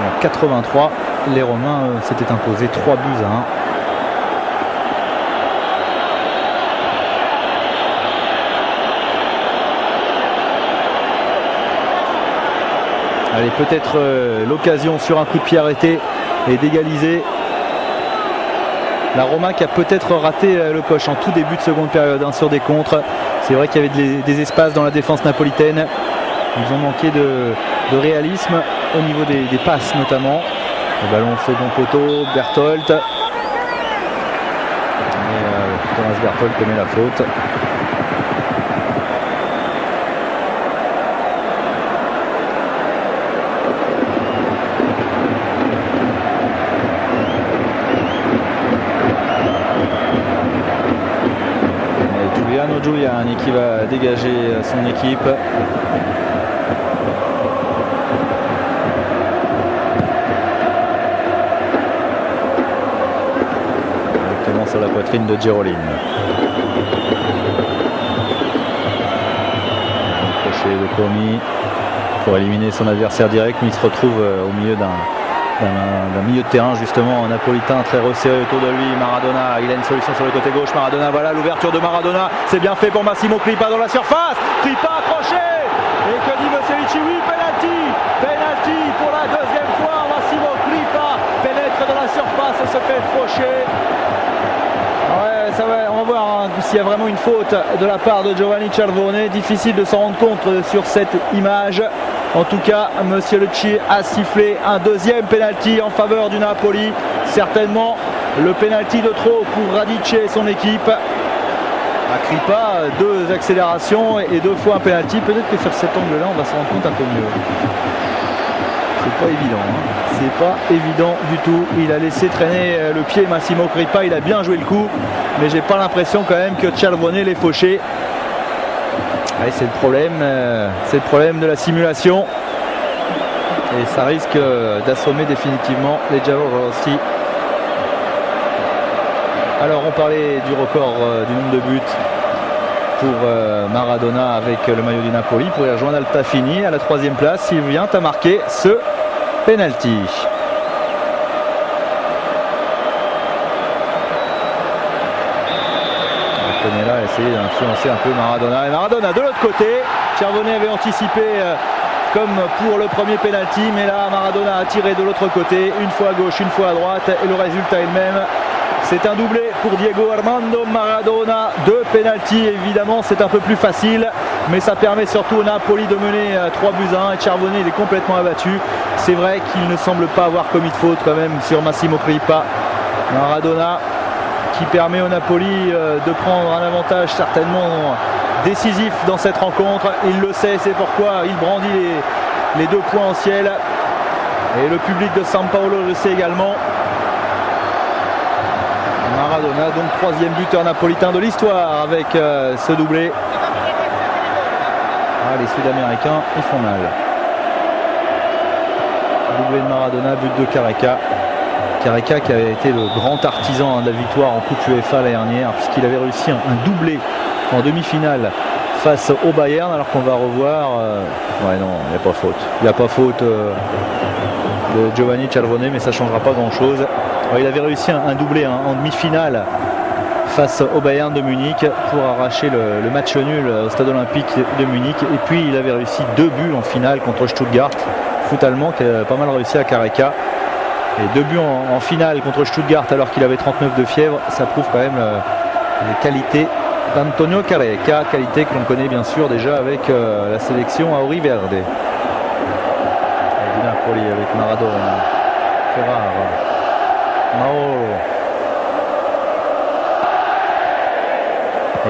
En 83, les Romains s'étaient imposés 3-1. Allez, peut-être l'occasion sur un coup de pied arrêté et d'égaliser. La Roma qui a peut-être raté le coche en tout début de seconde période sur des contres. C'est vrai qu'il y avait des espaces dans la défense napolitaine. Ils ont manqué de réalisme au niveau des passes notamment. Le ballon au second poteau, Berthold. Thomas Berthold commet la faute. Giuliani qui va dégager son équipe. Directement sur la poitrine de Gerolin. Crochet de Comi pour éliminer son adversaire direct, mais il se retrouve au milieu d'un milieu de terrain justement, un napolitain très resserré autour de lui. Maradona, il a une solution sur le côté gauche. Maradona, voilà l'ouverture de Maradona, c'est bien fait pour Massimo Crippa dans la surface. Crippa accroché, et que dit Moselici? Oui, penalty pour la deuxième fois. Massimo Crippa pénètre dans la surface et se fait faucher. Ouais, on va voir s'il y a vraiment une faute de la part de Giovanni Cervone. Difficile de s'en rendre compte sur cette image. En tout cas, Monsieur Lecce a sifflé un deuxième penalty en faveur du Napoli. Certainement le penalty de trop pour Radice et son équipe. À Crippa, 2 accélérations et 2 fois un penalty. Peut-être que sur cet angle-là, on va se rendre compte un peu mieux. C'est pas évident. C'est pas évident du tout. Il a laissé traîner le pied Massimo Crippa. Il a bien joué le coup, mais j'ai pas l'impression quand même que Cervone l'ait fauché. Ouais, c'est le problème de la simulation et ça risque d'assommer définitivement les Giallorossi. Alors on parlait du record du nombre de buts pour Maradona avec le maillot du Napoli pour y rejoindre Altafini à la 3e place. Il vient à marquer ce penalty. Là a essayé d'influencer un peu Maradona, et Maradona de l'autre côté. Cervone avait anticipé comme pour le premier penalty, mais là Maradona a tiré de l'autre côté, une fois à gauche, une fois à droite, et le résultat est le même. C'est un doublé pour Diego Armando Maradona. 2 penalty, évidemment c'est un peu plus facile, mais ça permet surtout au Napoli de mener 3-1, et Cervone il est complètement abattu. C'est vrai qu'il ne semble pas avoir commis de faute quand même sur Massimo Crippa. Maradona qui permet au Napoli de prendre un avantage certainement décisif dans cette rencontre. Il le sait, c'est pourquoi il brandit les 2 points au ciel. Et le public de San Paolo le sait également. Maradona, donc 3e buteur napolitain de l'histoire avec ce doublé. Les Sud-Américains, ils font mal. Doublé de Maradona, but de Careca. Careca qui avait été le grand artisan de la victoire en Coupe UEFA l'année dernière, puisqu'il avait réussi un doublé en demi-finale face au Bayern, alors qu'on va revoir. Ouais, non, il n'y a pas faute. Il n'y a pas faute de Giovanni Cervone, mais ça ne changera pas grand-chose. Ouais, il avait réussi un doublé en demi-finale face au Bayern de Munich pour arracher le match nul au stade olympique de Munich. Et puis il avait réussi 2 buts en finale contre Stuttgart. Foot allemand qui a pas mal réussi à Careca. Et 2 buts en finale contre Stuttgart alors qu'il avait 39 de fièvre, ça prouve quand même les qualités d'Antonio Careca, qualité que l'on connaît bien sûr déjà avec la sélection Auri Verde. Du Napoli avec Maradona, Ferrara, Mauro.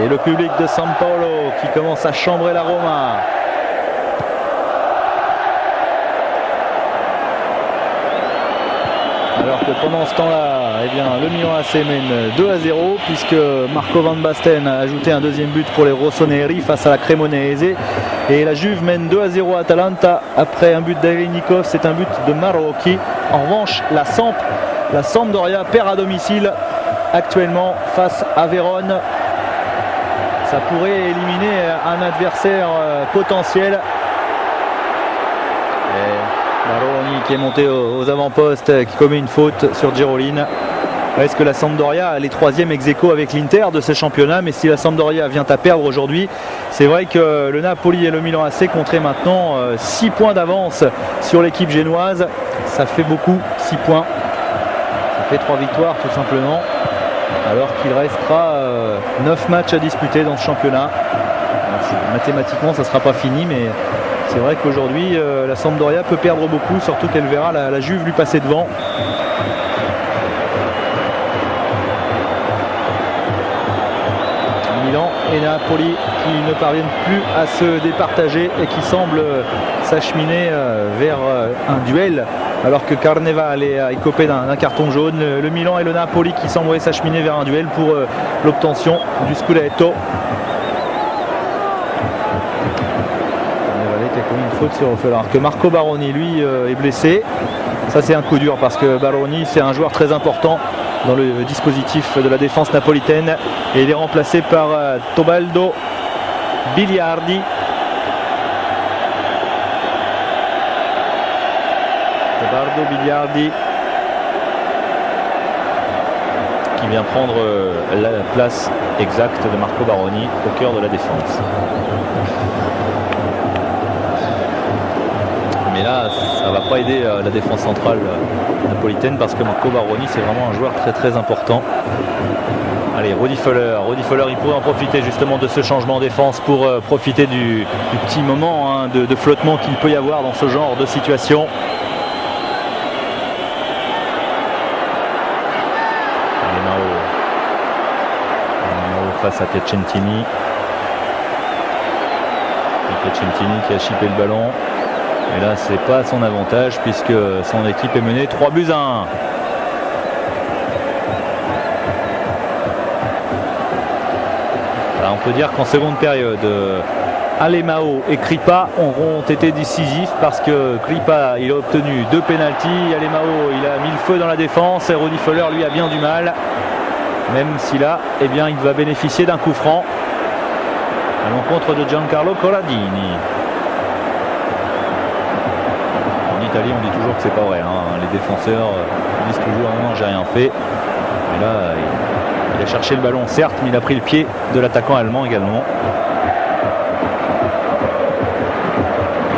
Et le public de San Paolo qui commence à chambrer la Roma. Alors que pendant ce temps-là, eh bien, le Milan AC mène 2-0 puisque Marco Van Basten a ajouté un 2e but pour les Rossoneri face à la Cremonese. Et la Juve mène 2-0 à Atalanta après un but d'Alinikov, c'est un but de Marocchi. En revanche, la Sampdoria perd à domicile actuellement face à Vérone. Ça pourrait éliminer un adversaire potentiel. Baroni qui est monté aux avant-postes, qui commet une faute sur Giroline. Est-ce que la Sampdoria est 3e ex-aequo avec l'Inter de ce championnat? Mais si la Sampdoria vient à perdre aujourd'hui, c'est vrai que le Napoli et le Milan AC compteraient maintenant 6 points d'avance sur l'équipe génoise. Ça fait beaucoup, 6 points. Ça fait 3 victoires tout simplement. Alors qu'il restera 9 matchs à disputer dans ce championnat. Alors, mathématiquement ça ne sera pas fini, mais c'est vrai qu'aujourd'hui la Sampdoria peut perdre beaucoup, surtout qu'elle verra la Juve lui passer devant. Milan et Napoli qui ne parviennent plus à se départager et qui semblent s'acheminer vers un duel, alors que Carnevale est écopé d'un carton jaune. Le Milan et le Napoli qui semblent s'acheminer vers un duel pour l'obtention du Scudetto. Carnevale qui a commis une faute sur Hoffel, alors que Marco Baroni lui est blessé. Ça c'est un coup dur parce que Baroni c'est un joueur très important dans le dispositif de la défense napolitaine et il est remplacé par Tobaldo Biliardi. Tobaldo Biliardi qui vient prendre la place exacte de Marco Baroni au cœur de la défense. Mais là, ça ne va pas aider la défense centrale napolitaine parce que Marco Baroni, c'est vraiment un joueur très très important. Allez, Rudi Völler, il pourrait en profiter justement de ce changement en défense pour profiter du petit moment de flottement qu'il peut y avoir dans ce genre de situation. Allez, Mao face à Piacentini. Piacentini qui a chippé le ballon. Et là, c'est pas à son avantage puisque son équipe est menée 3-1. Alors, on peut dire qu'en seconde période, Alemão et Crippa auront été décisifs parce que Crippa il a obtenu 2 pénaltys. Alemão il a mis le feu dans la défense et Rudi Völler lui a bien du mal. Même si là, eh bien, il va bénéficier d'un coup franc. à l'encontre de Giancarlo Corradini. En Italie, on dit toujours que c'est pas vrai, hein. Les défenseurs disent toujours non, j'ai rien fait. Mais là, il a cherché le ballon, certes, mais il a pris le pied de l'attaquant allemand également.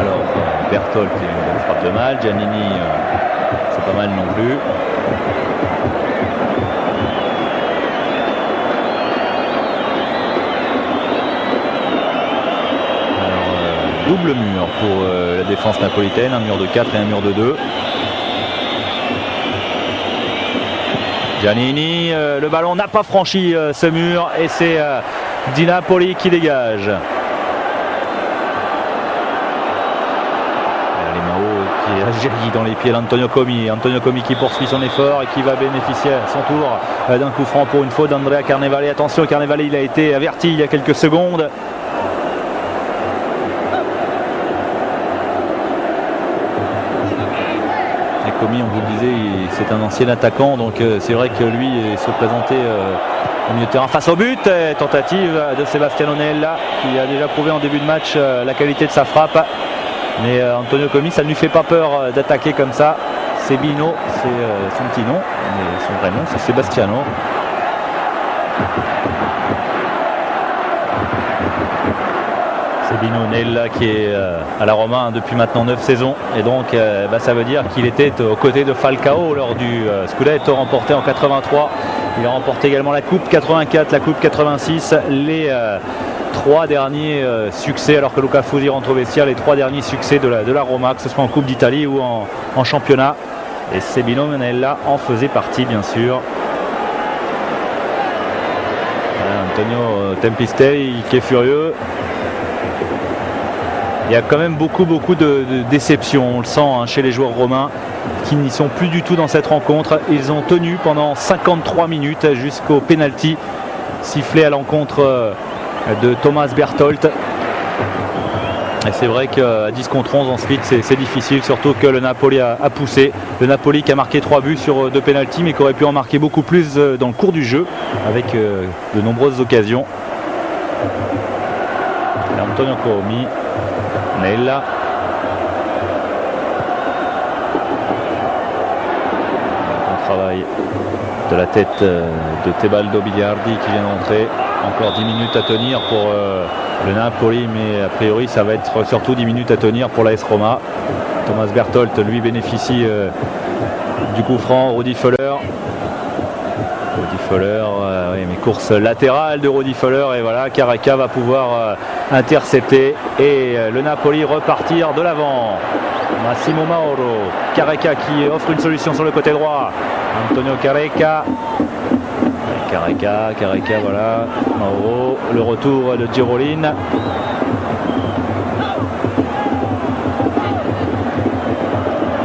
Alors, Berthold, il frappe de mal. Giannini, c'est pas mal non plus. Double mur pour la défense napolitaine, un mur de 4 et un mur de 2. Giannini, le ballon n'a pas franchi ce mur et c'est Di Napoli qui dégage. Qui est agéri dans les pieds d'Antonio Comi. Antonio Comi qui poursuit son effort et qui va bénéficier à son tour d'un coup franc pour une faute d'Andrea Carnevale. Attention, Carnevale, il a été averti il y a quelques secondes. Comi, on vous le disait, c'est un ancien attaquant, donc c'est vrai que lui se présentait au milieu de terrain face au but. Tentative de Sebastiano Nella qui a déjà prouvé en début de match la qualité de sa frappe. Mais Antonio Comi, ça ne lui fait pas peur d'attaquer comme ça. Sebino, c'est son petit nom, mais son vrai nom c'est Sebastiano. Sebino Nella qui est à la Roma depuis maintenant 9 saisons et donc ça veut dire qu'il était aux côtés de Falcao lors du Scudetto remporté en 83. Il a remporté également la Coupe 84, la Coupe 86, les 3 derniers succès, alors que Luca Fusi rentre au vestiaire, les 3 derniers succès de la Roma, que ce soit en Coupe d'Italie ou en championnat. Et Sebino Nella en faisait partie bien sûr. Antonio Tempistelli qui est furieux. Il y a quand même beaucoup de déception, on le sent chez les joueurs romains qui n'y sont plus du tout dans cette rencontre. Ils ont tenu pendant 53 minutes jusqu'au penalty sifflé à l'encontre de Thomas Berthold. Et c'est vrai qu'à 10 contre 11 ensuite c'est difficile, surtout que le Napoli a poussé. Le Napoli qui a marqué 3 buts sur 2 pénaltys mais qui aurait pu en marquer beaucoup plus dans le cours du jeu avec de nombreuses occasions. Et Antonio Comi, Nella. Un travail de la tête de Tebaldo Biliardi qui vient d'entrer. Encore 10 minutes à tenir pour le Napoli, mais a priori ça va être surtout 10 minutes à tenir pour l'AS Roma. Thomas Berthold lui bénéficie du coup franc. Rudi Völler, oui, mais course latérale de Rudi Völler et voilà, Careca va pouvoir intercepter et le Napoli repartir de l'avant. Massimo Mauro, Careca qui offre une solution sur le côté droit. Antonio Careca, voilà, Mauro, le retour de Girolin.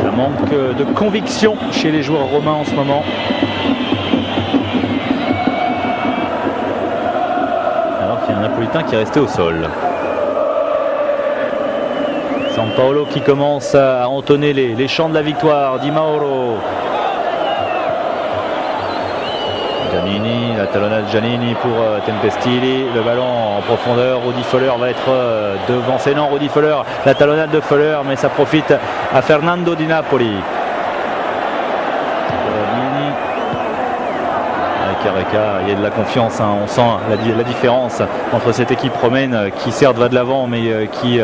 Ça manque de conviction chez les joueurs romains en ce moment. Alors qu'il y a un Napolitain qui est resté au sol. Sampaolo qui commence à entonner les chants de la victoire. Di Mauro. Giannini, la talonnade Giannini pour Tempestilli, le ballon en profondeur. Rudi Völler va être devant ses noms. Rudi Völler, la talonnade de Völler, mais ça profite à Fernando Di Napoli. Careca, il y a de la confiance, hein. On sent la différence entre cette équipe romaine qui certes va de l'avant mais qui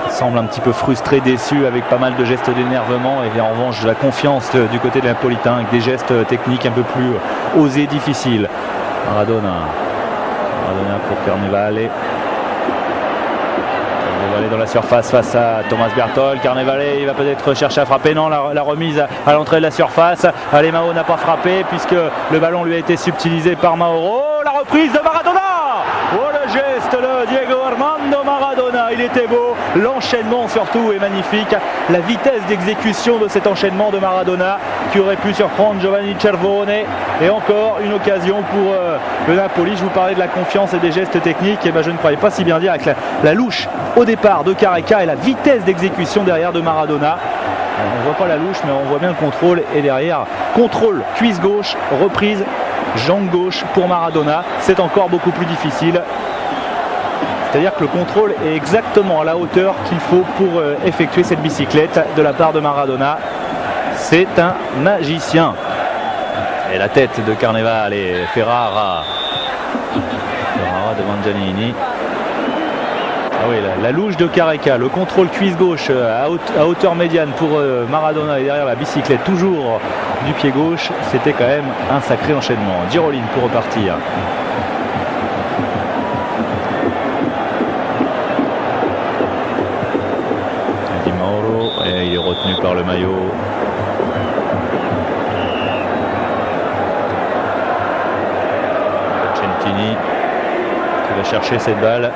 semble un petit peu frustrée, déçue avec pas mal de gestes d'énervement, et en revanche de la confiance du côté des Napolitains avec des gestes techniques un peu plus osés, difficiles. Maradona pour Carnevale. Carnevale dans la surface face à Thomas Berthold. Carnevale, il va peut-être chercher à frapper. Non, la remise à l'entrée de la surface. Alemão n'a pas frappé puisque le ballon lui a été subtilisé par Mauro. La reprise de Maradona. Oh, le geste de Diego Armando Maradona, il était beau. L'enchaînement surtout est magnifique. La vitesse d'exécution de cet enchaînement de Maradona qui aurait pu surprendre Giovanni Cervone. Et encore une occasion pour le Napoli. Je vous parlais de la confiance et des gestes techniques. Et je ne croyais pas si bien dire avec la louche au départ de Careca et la vitesse d'exécution derrière de Maradona. On ne voit pas la louche mais on voit bien le contrôle, et derrière contrôle cuisse gauche, reprise jambe gauche pour Maradona. C'est encore beaucoup plus difficile. C'est-à-dire que le contrôle est exactement à la hauteur qu'il faut pour effectuer cette bicyclette de la part de Maradona. C'est un magicien. Et la tête de Carnevale et Ferrara devant Giannini. Ah oui, la louche de Careca, le contrôle cuisse gauche à hauteur médiane pour Maradona et derrière la bicyclette toujours du pied gauche. C'était quand même un sacré enchaînement. Giroline pour repartir. Di Mauro, et il est retenu par le maillot. Centini qui va chercher cette balle.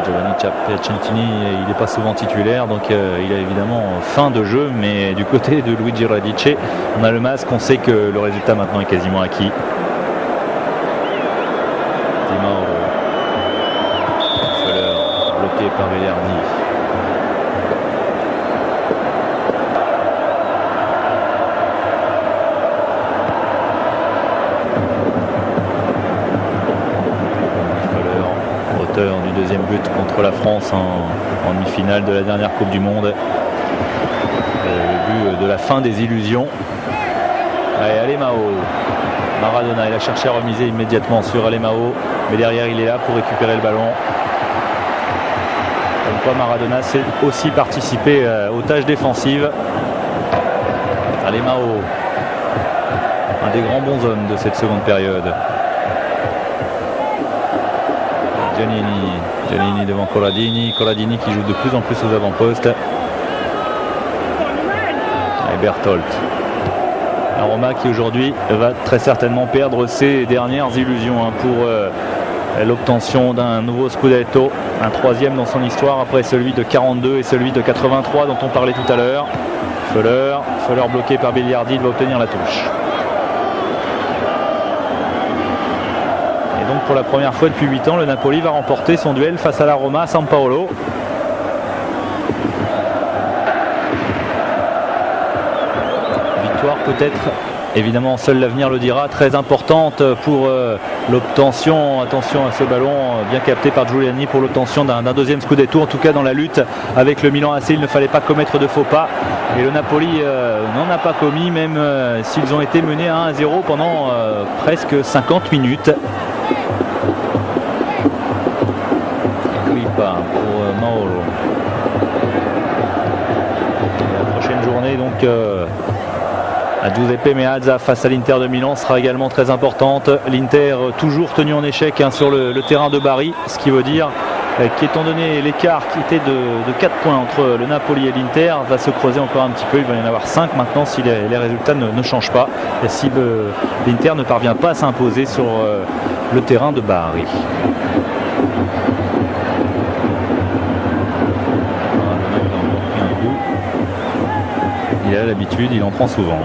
Giovanni Piacentini, il n'est pas souvent titulaire, donc il a évidemment fin de jeu, mais du côté de Luigi Radice, on a le masque, on sait que le résultat maintenant est quasiment acquis. Di Mauro, Fleur, bloqué par Velerni. Du deuxième but contre la France en demi-finale de la dernière Coupe du Monde. Le but de la fin des illusions. Allez, Alemão. Maradona, il a cherché à remiser immédiatement sur Alemão, mais derrière il est là pour récupérer le ballon. Comme quoi Maradona sait aussi participer aux tâches défensives. Alemão, un des grands bonshommes de cette seconde période. Giannini devant Corradini qui joue de plus en plus aux avant-postes. Et Berthold. La Roma qui aujourd'hui va très certainement perdre ses dernières illusions pour l'obtention d'un nouveau Scudetto, un troisième dans son histoire après celui de 42 et celui de 83 dont on parlait tout à l'heure. Feller bloqué par Biliardi, il va obtenir la touche. Donc pour la première fois depuis 8 ans, le Napoli va remporter son duel face à la Roma à San Paolo. Victoire peut-être, évidemment seul l'avenir le dira, très importante pour l'obtention, attention à ce ballon bien capté par Giuliani, pour l'obtention d'un deuxième Scudetto, en tout cas dans la lutte avec le Milan AC. Il ne fallait pas commettre de faux pas et le Napoli n'en a pas commis, même s'ils ont été menés à 1-0 pendant presque 50 minutes. Pour Mauro. La prochaine journée donc à Giuseppe Meazza face à l'Inter de Milan sera également très importante. L'Inter toujours tenu en échec sur le terrain de Bari, ce qui veut dire qu'étant donné l'écart qui était de 4 points entre le Napoli et l'Inter, va se creuser encore un petit peu. Il va y en avoir 5 maintenant si les résultats ne changent pas et si l'Inter ne parvient pas à s'imposer sur le terrain de Bari. Il a l'habitude, il en prend souvent.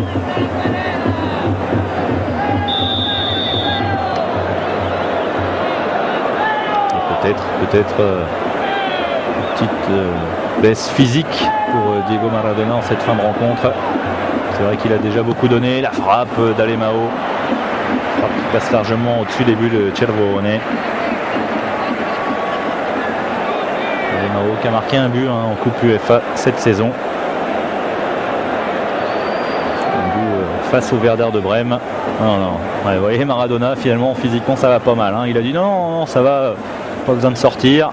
Peut-être petite baisse physique pour Diego Maradona en cette fin de rencontre. C'est vrai qu'il a déjà beaucoup donné. La frappe d'Alemão, frappe qui passe largement au-dessus des buts de Cervone. Alemão qui a marqué un but en Coupe UEFA cette saison. Face au Werder de Brême. Non. Ouais, vous voyez Maradona, finalement, physiquement, ça va pas mal. Il a dit non, ça va, pas besoin de sortir.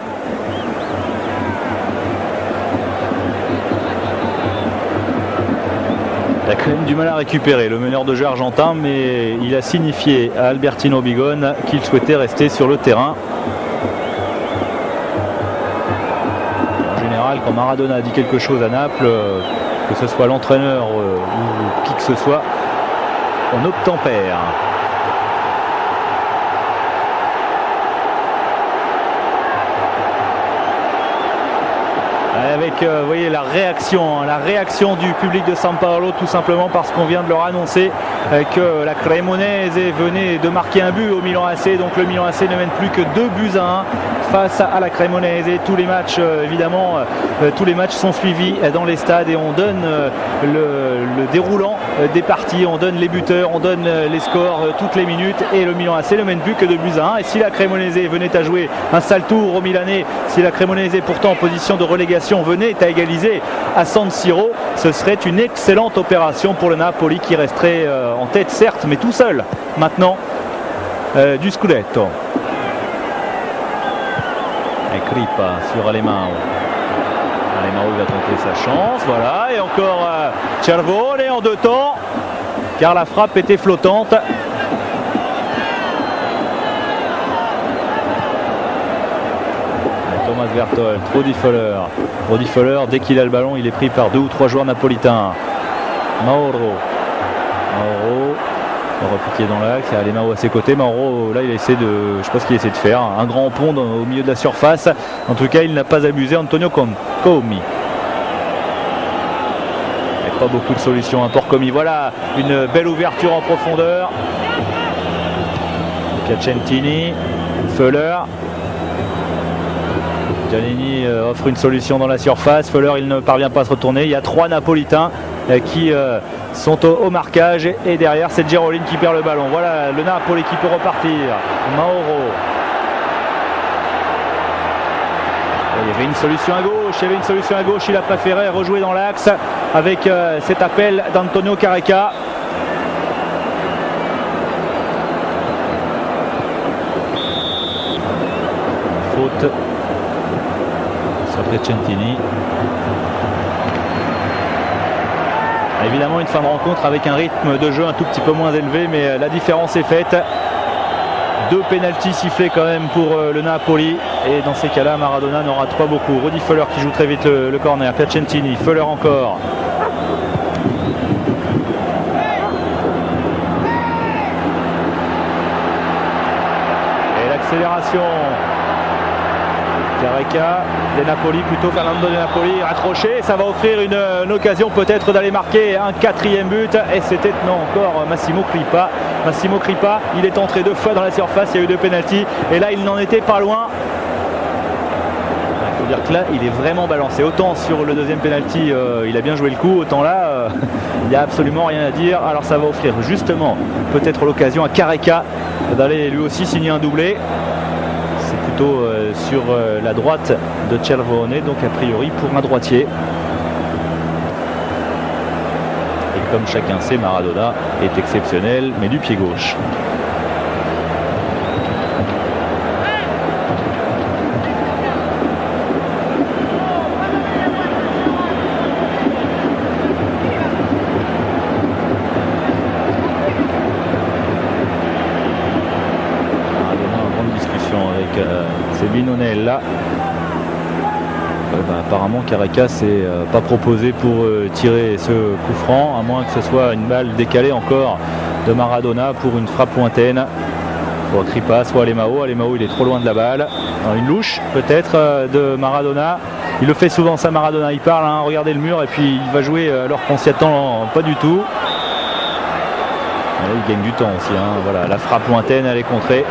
Il a quand même du mal à récupérer le meneur de jeu argentin, mais il a signifié à Albertino Bigone qu'il souhaitait rester sur le terrain. En général, quand Maradona dit quelque chose à Naples, que ce soit l'entraîneur ou qui que ce soit, on obtempère. avec vous voyez la réaction du public de San Paolo, tout simplement parce qu'on vient de leur annoncer que la Cremonese venait de marquer un but au Milan AC. Donc le Milan AC ne mène plus que 2-1 face à la Cremonese. Tous les matchs évidemment tous les matchs sont suivis dans les stades et on donne le déroulant des parties, on donne les buteurs, on donne les scores toutes les minutes, et le Milan AC ne mène plus que 2-1. Et si la Cremonese venait à jouer un sale tour au Milanais, si la Cremonese pourtant en position de relégation venait à égaliser à San Siro, ce serait une excellente opération pour le Napoli, qui resterait en tête certes, mais tout seul maintenant du Scudetto. Et Crippa sur Alemão. Alemão va tenter sa chance, voilà, et encore Cervone en deux temps, car la frappe était flottante. Thomas Vertol, Rudi Föller, dès qu'il a le ballon, il est pris par 2 ou 3 joueurs napolitains. Mauro repiqué dans l'axe, il y a Alemão à ses côtés. Mauro, là, il a essayé de, je sais pas ce qu'il essaie de faire, un grand pont au milieu de la surface. En tout cas, il n'a pas abusé. Antonio Comi. Pas beaucoup de solutions pour Comi. Voilà une belle ouverture en profondeur. Piacentini, Föller. Giannini offre une solution dans la surface. Föller, il ne parvient pas à se retourner. Il y a 3 Napolitains qui sont au marquage, et derrière c'est Geroline qui perd le ballon. Voilà le Napoli qui peut repartir. Mauro. Il y avait une solution à gauche, il a préféré rejouer dans l'axe avec cet appel d'Antonio Careca. Faute sur Piacentini. Évidemment une fin de rencontre avec un rythme de jeu un tout petit peu moins élevé, mais la différence est faite. 2 pénaltys sifflés quand même pour le Napoli, et dans ces cas-là Maradona n'en rate pas beaucoup. Rudi Föller qui joue très vite le corner. Piacentini, Föller encore. Et l'accélération. Careca, De Napoli, plutôt Fernando De Napoli, raccroché, ça va offrir une occasion peut-être d'aller marquer un 4e but, et c'était encore Massimo Crippa. Il est entré 2 fois dans la surface, il y a eu 2 pénaltys, et là il n'en était pas loin. Il faut dire que là il est vraiment balancé. Autant sur le 2e pénalty il a bien joué le coup, autant là il n'y a absolument rien à dire. Alors ça va offrir justement peut-être l'occasion à Careca d'aller lui aussi signer un doublé. Sur la droite de Cervone, donc a priori pour un droitier. Et comme chacun sait, Maradona est exceptionnel, mais du pied gauche. C'est Binonella. Apparemment Careca s'est pas proposé pour tirer ce coup franc, à moins que ce soit une balle décalée encore de Maradona pour une frappe lointaine. Soit Crippa, soit Alemão. Alemão, il est trop loin de la balle. Alors, une louche peut-être de Maradona. Il le fait souvent ça, Maradona. Il parle, regardez le mur, et puis il va jouer alors qu'on s'y attend pas du tout. Et il gagne du temps aussi. Voilà, la frappe lointaine, elle est contrée.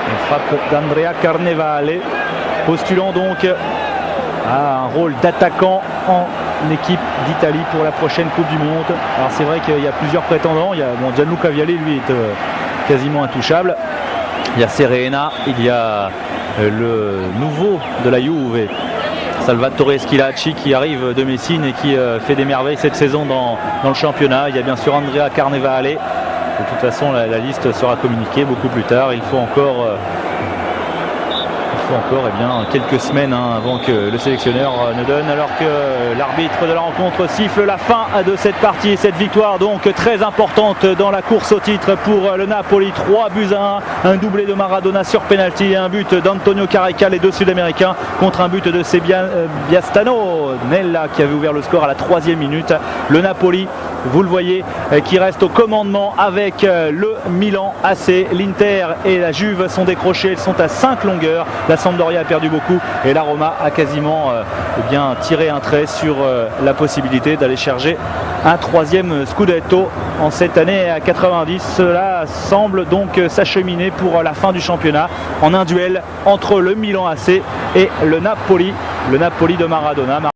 Une frappe d'Andrea Carnevale, postulant donc à un rôle d'attaquant en équipe d'Italie pour la prochaine Coupe du Monde. Alors c'est vrai qu'il y a plusieurs prétendants. Il y a Gianluca Vialli, lui est quasiment intouchable. Il y a Serena, il y a le nouveau de la Juve, Salvatore Schillaci, qui arrive de Messine et qui fait des merveilles cette saison dans le championnat. Il y a bien sûr Andrea Carnevale. De toute façon, la liste sera communiquée beaucoup plus tard. Il faut encore quelques semaines avant que le sélectionneur ne donne, alors que l'arbitre de la rencontre siffle la fin de cette partie. Cette victoire donc très importante dans la course au titre pour le Napoli. 3-1, un doublé de Maradona sur penalty et un but d'Antonio Careca, les 2 Sud-Américains, contre un but de Sebastiano Nella qui avait ouvert le score à la 3e minute. Le Napoli, vous le voyez, qui reste au commandement avec le Milan AC. L'Inter et la Juve sont décrochés, elles sont à 5 longueurs. La Sampdoria a perdu beaucoup et la Roma a quasiment tiré un trait sur la possibilité d'aller chercher un 3e Scudetto en cette année à 90. Cela semble donc s'acheminer pour la fin du championnat en un duel entre le Milan AC et le Napoli de Maradona.